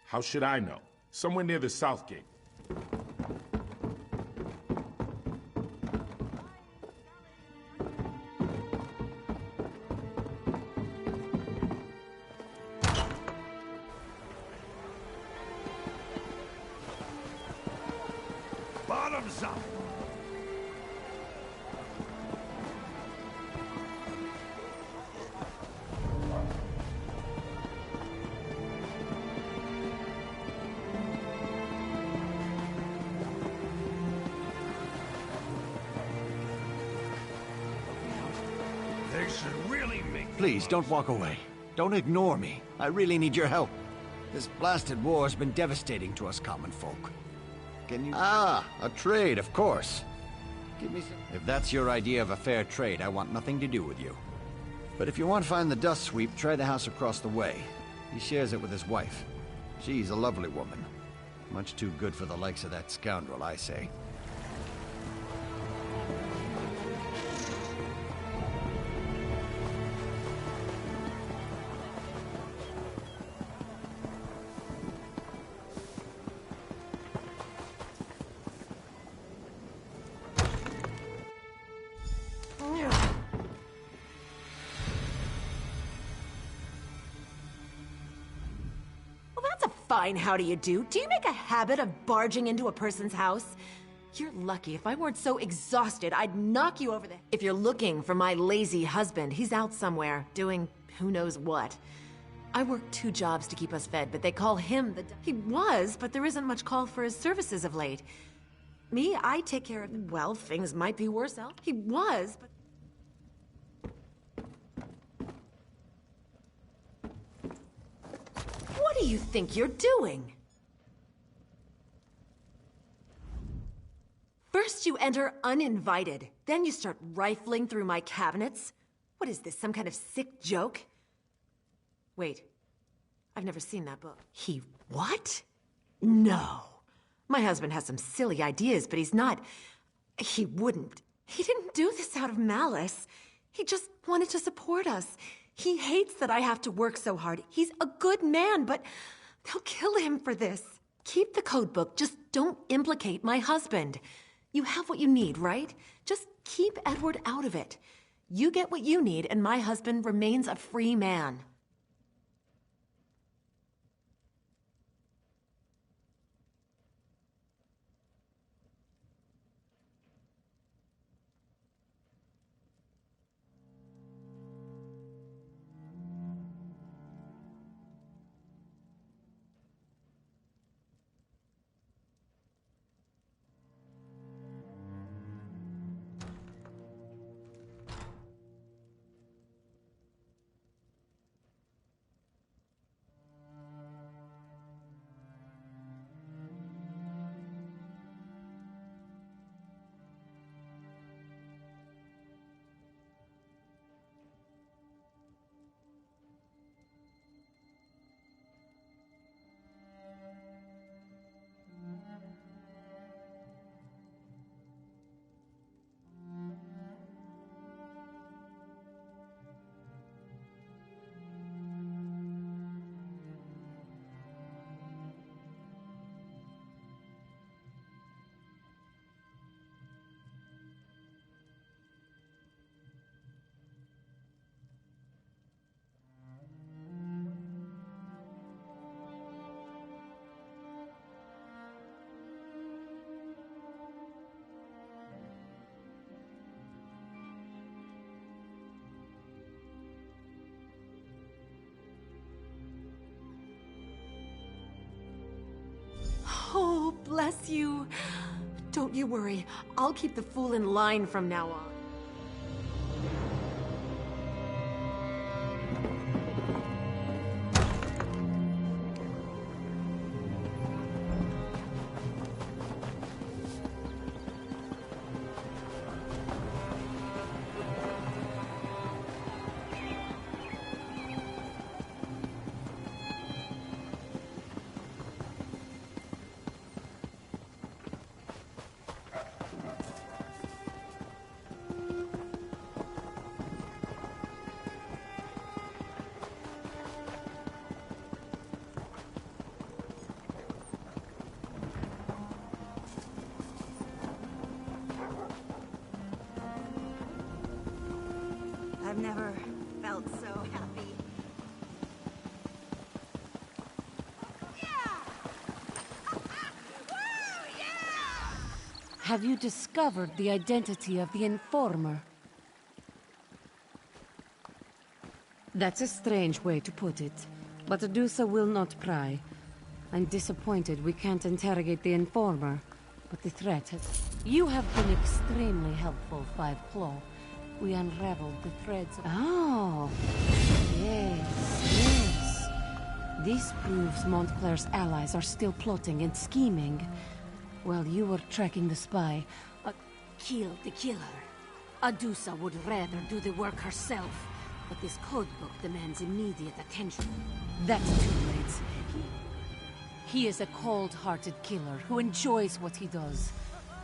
How should I know? Somewhere near the south gate. Bottoms up! They should really make... Please, don't walk away. Don't ignore me. I really need your help. This blasted war has been devastating to us common folk. Can you... Ah, a trade, of course. Give me some... If that's your idea of a fair trade, I want nothing to do with you. But if you want to find the dust sweep, try the house across the way. He shares it with his wife. She's a lovely woman. Much too good for the likes of that scoundrel, I say. Fine, how do you do? Do you make a habit of barging into a person's house? You're lucky. If I weren't so exhausted, I'd knock you over the... If you're looking for my lazy husband, he's out somewhere, doing who knows what. I work 2 jobs to keep us fed, but they call him the... He was, but there isn't much call for his services of late. Me, I take care of... Well, things might be worse out. He was, but... What do you think you're doing? First you enter uninvited, then you start rifling through my cabinets. What is this, some kind of sick joke? Wait, I've never seen that book. He what? No. My husband has some silly ideas, but he's not... He wouldn't. He didn't do this out of malice. He just wanted to support us. He hates that I have to work so hard. He's a good man, but they'll kill him for this. Keep the code book, just don't implicate my husband. You have what you need, right? Just keep Edward out of it. You get what you need, and my husband remains a free man. Oh, bless you. Don't you worry. I'll keep the fool in line from now on. never felt so happy. Have you discovered the identity of the informer? That's a strange way to put it, but Adusa will not pry. I'm disappointed we can't interrogate the informer, but the threat has... You have been extremely helpful, Five Claw. We unraveled the threads of... Oh, yes. This proves Montclair's allies are still plotting and scheming. While you were tracking the spy, Kill the killer. Adusa would rather do the work herself, but this codebook demands immediate attention. That's Two Blades. He is a cold-hearted killer who enjoys what he does.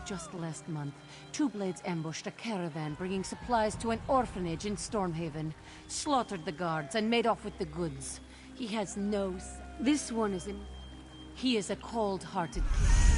Just last month, Two Blades ambushed a caravan bringing supplies to an orphanage in Stormhaven, slaughtered the guards, and made off with the goods. He has no... This one is... He is a cold-hearted killer.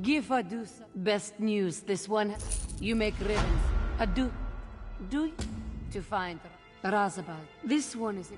Give Adusa best news this one. You make ribbons. Do you? To find Razabal. This one is...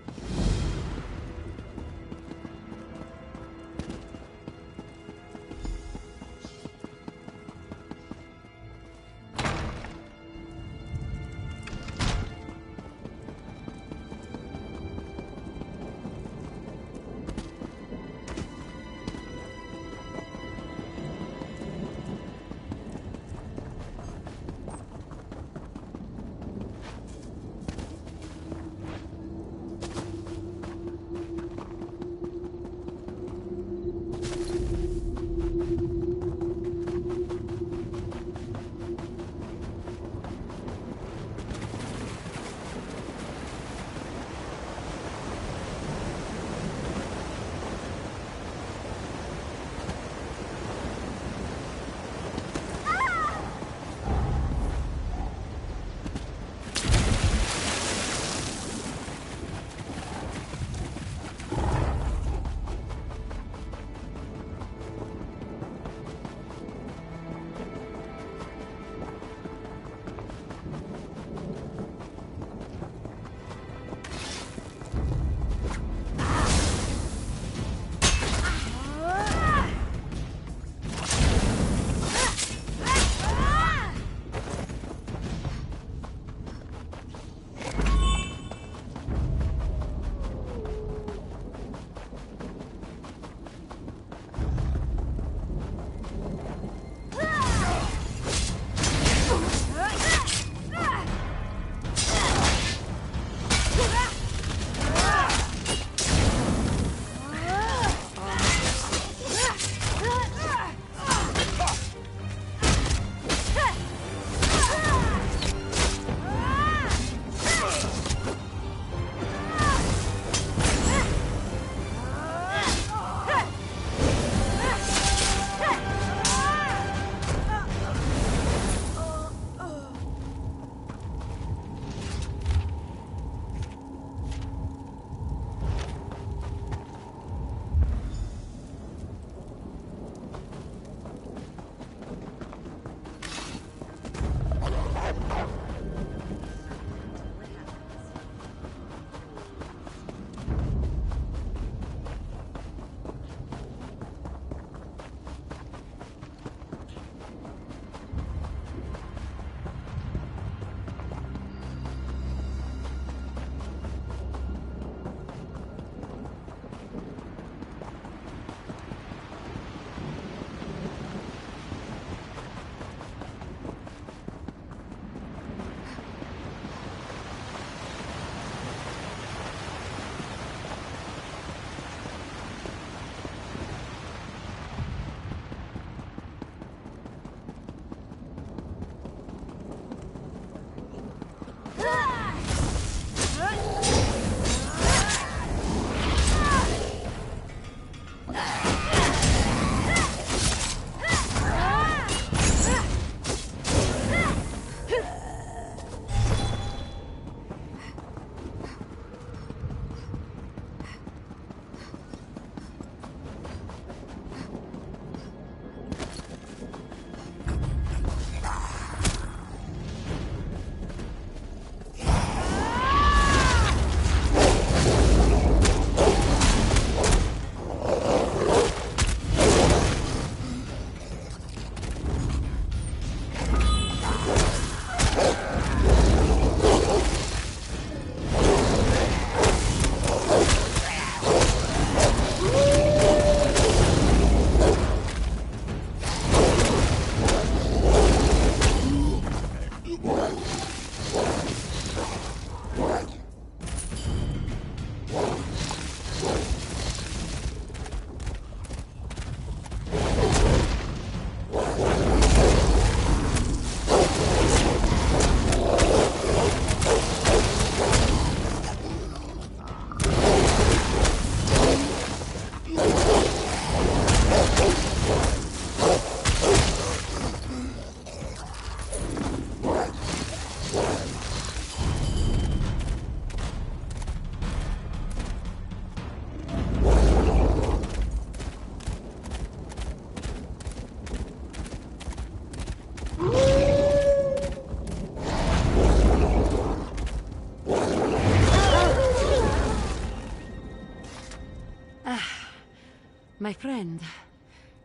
My friend,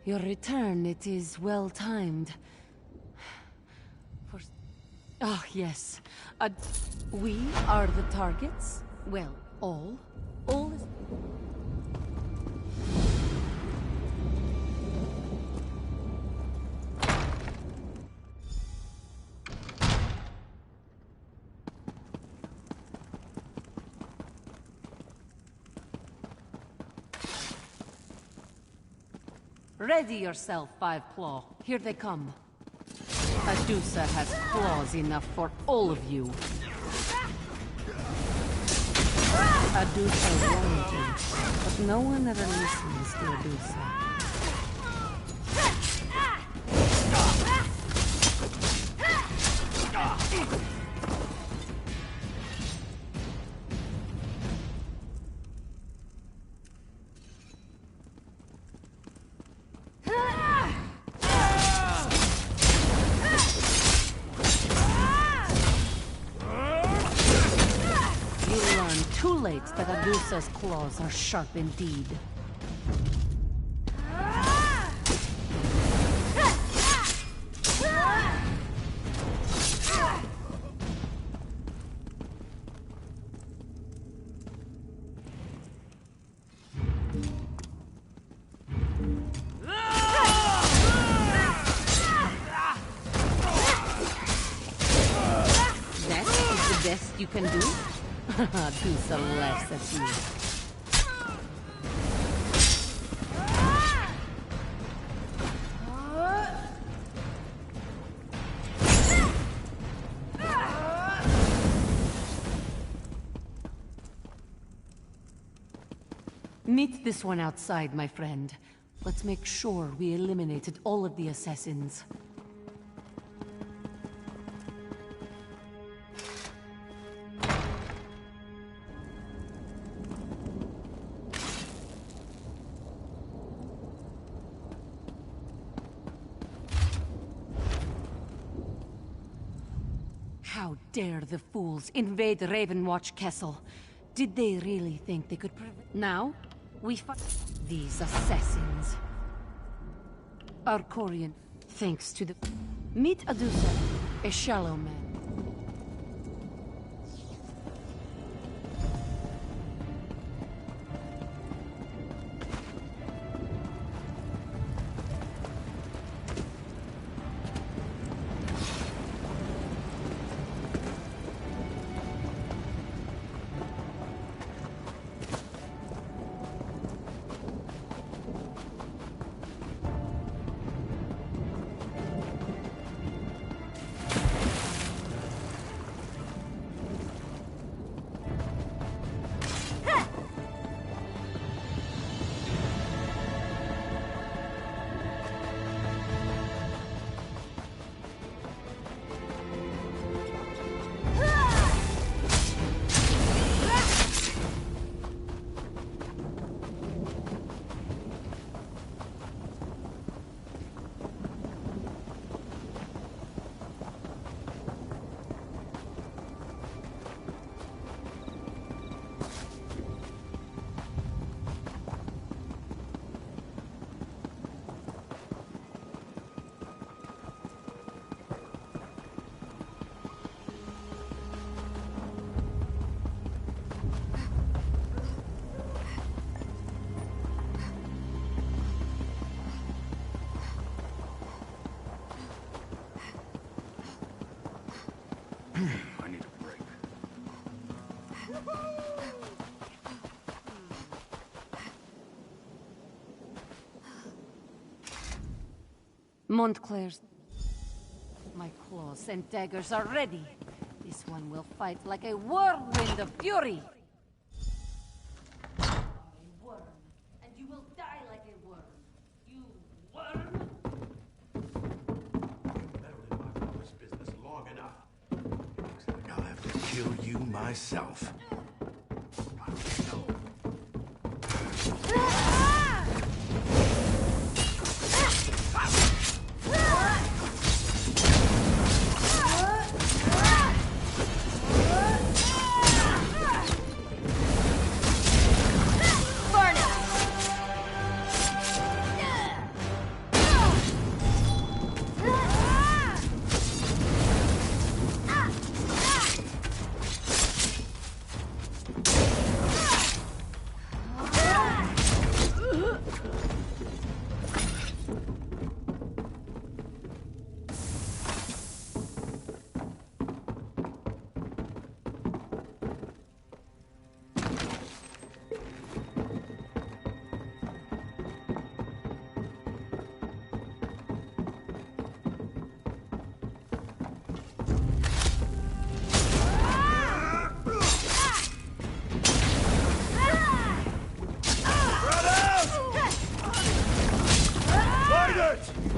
your return, it is well timed. Ah, yes. We are the targets? Well, all is... Ready yourself, Five Claw. Here they come. Adusa has claws enough for all of you. Adusa warned you, but no one ever listens to Adusa. Too late that Adusa's claws are sharp indeed. That is the best you can do? Adusa laughs at you. Meet this one outside, my friend. Let's make sure we eliminated all of the assassins. How dare the fools invade Ravenwatch Castle? Did they really think they could prevent... Now, we fight these assassins. Arcorian, thanks to the... Meet Adusa, a shallow man. I need a break. Montclair's... My claws and daggers are ready. This one will fight like a whirlwind of fury. A worm, and you will die like a worm. You worm! I'll have to kill you myself. hurt!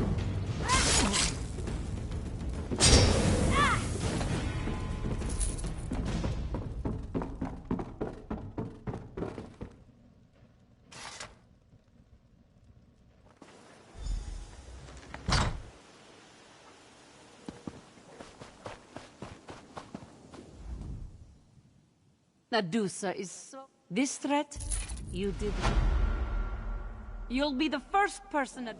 Nadusa is so... This threat? You did... You'll be the first person at...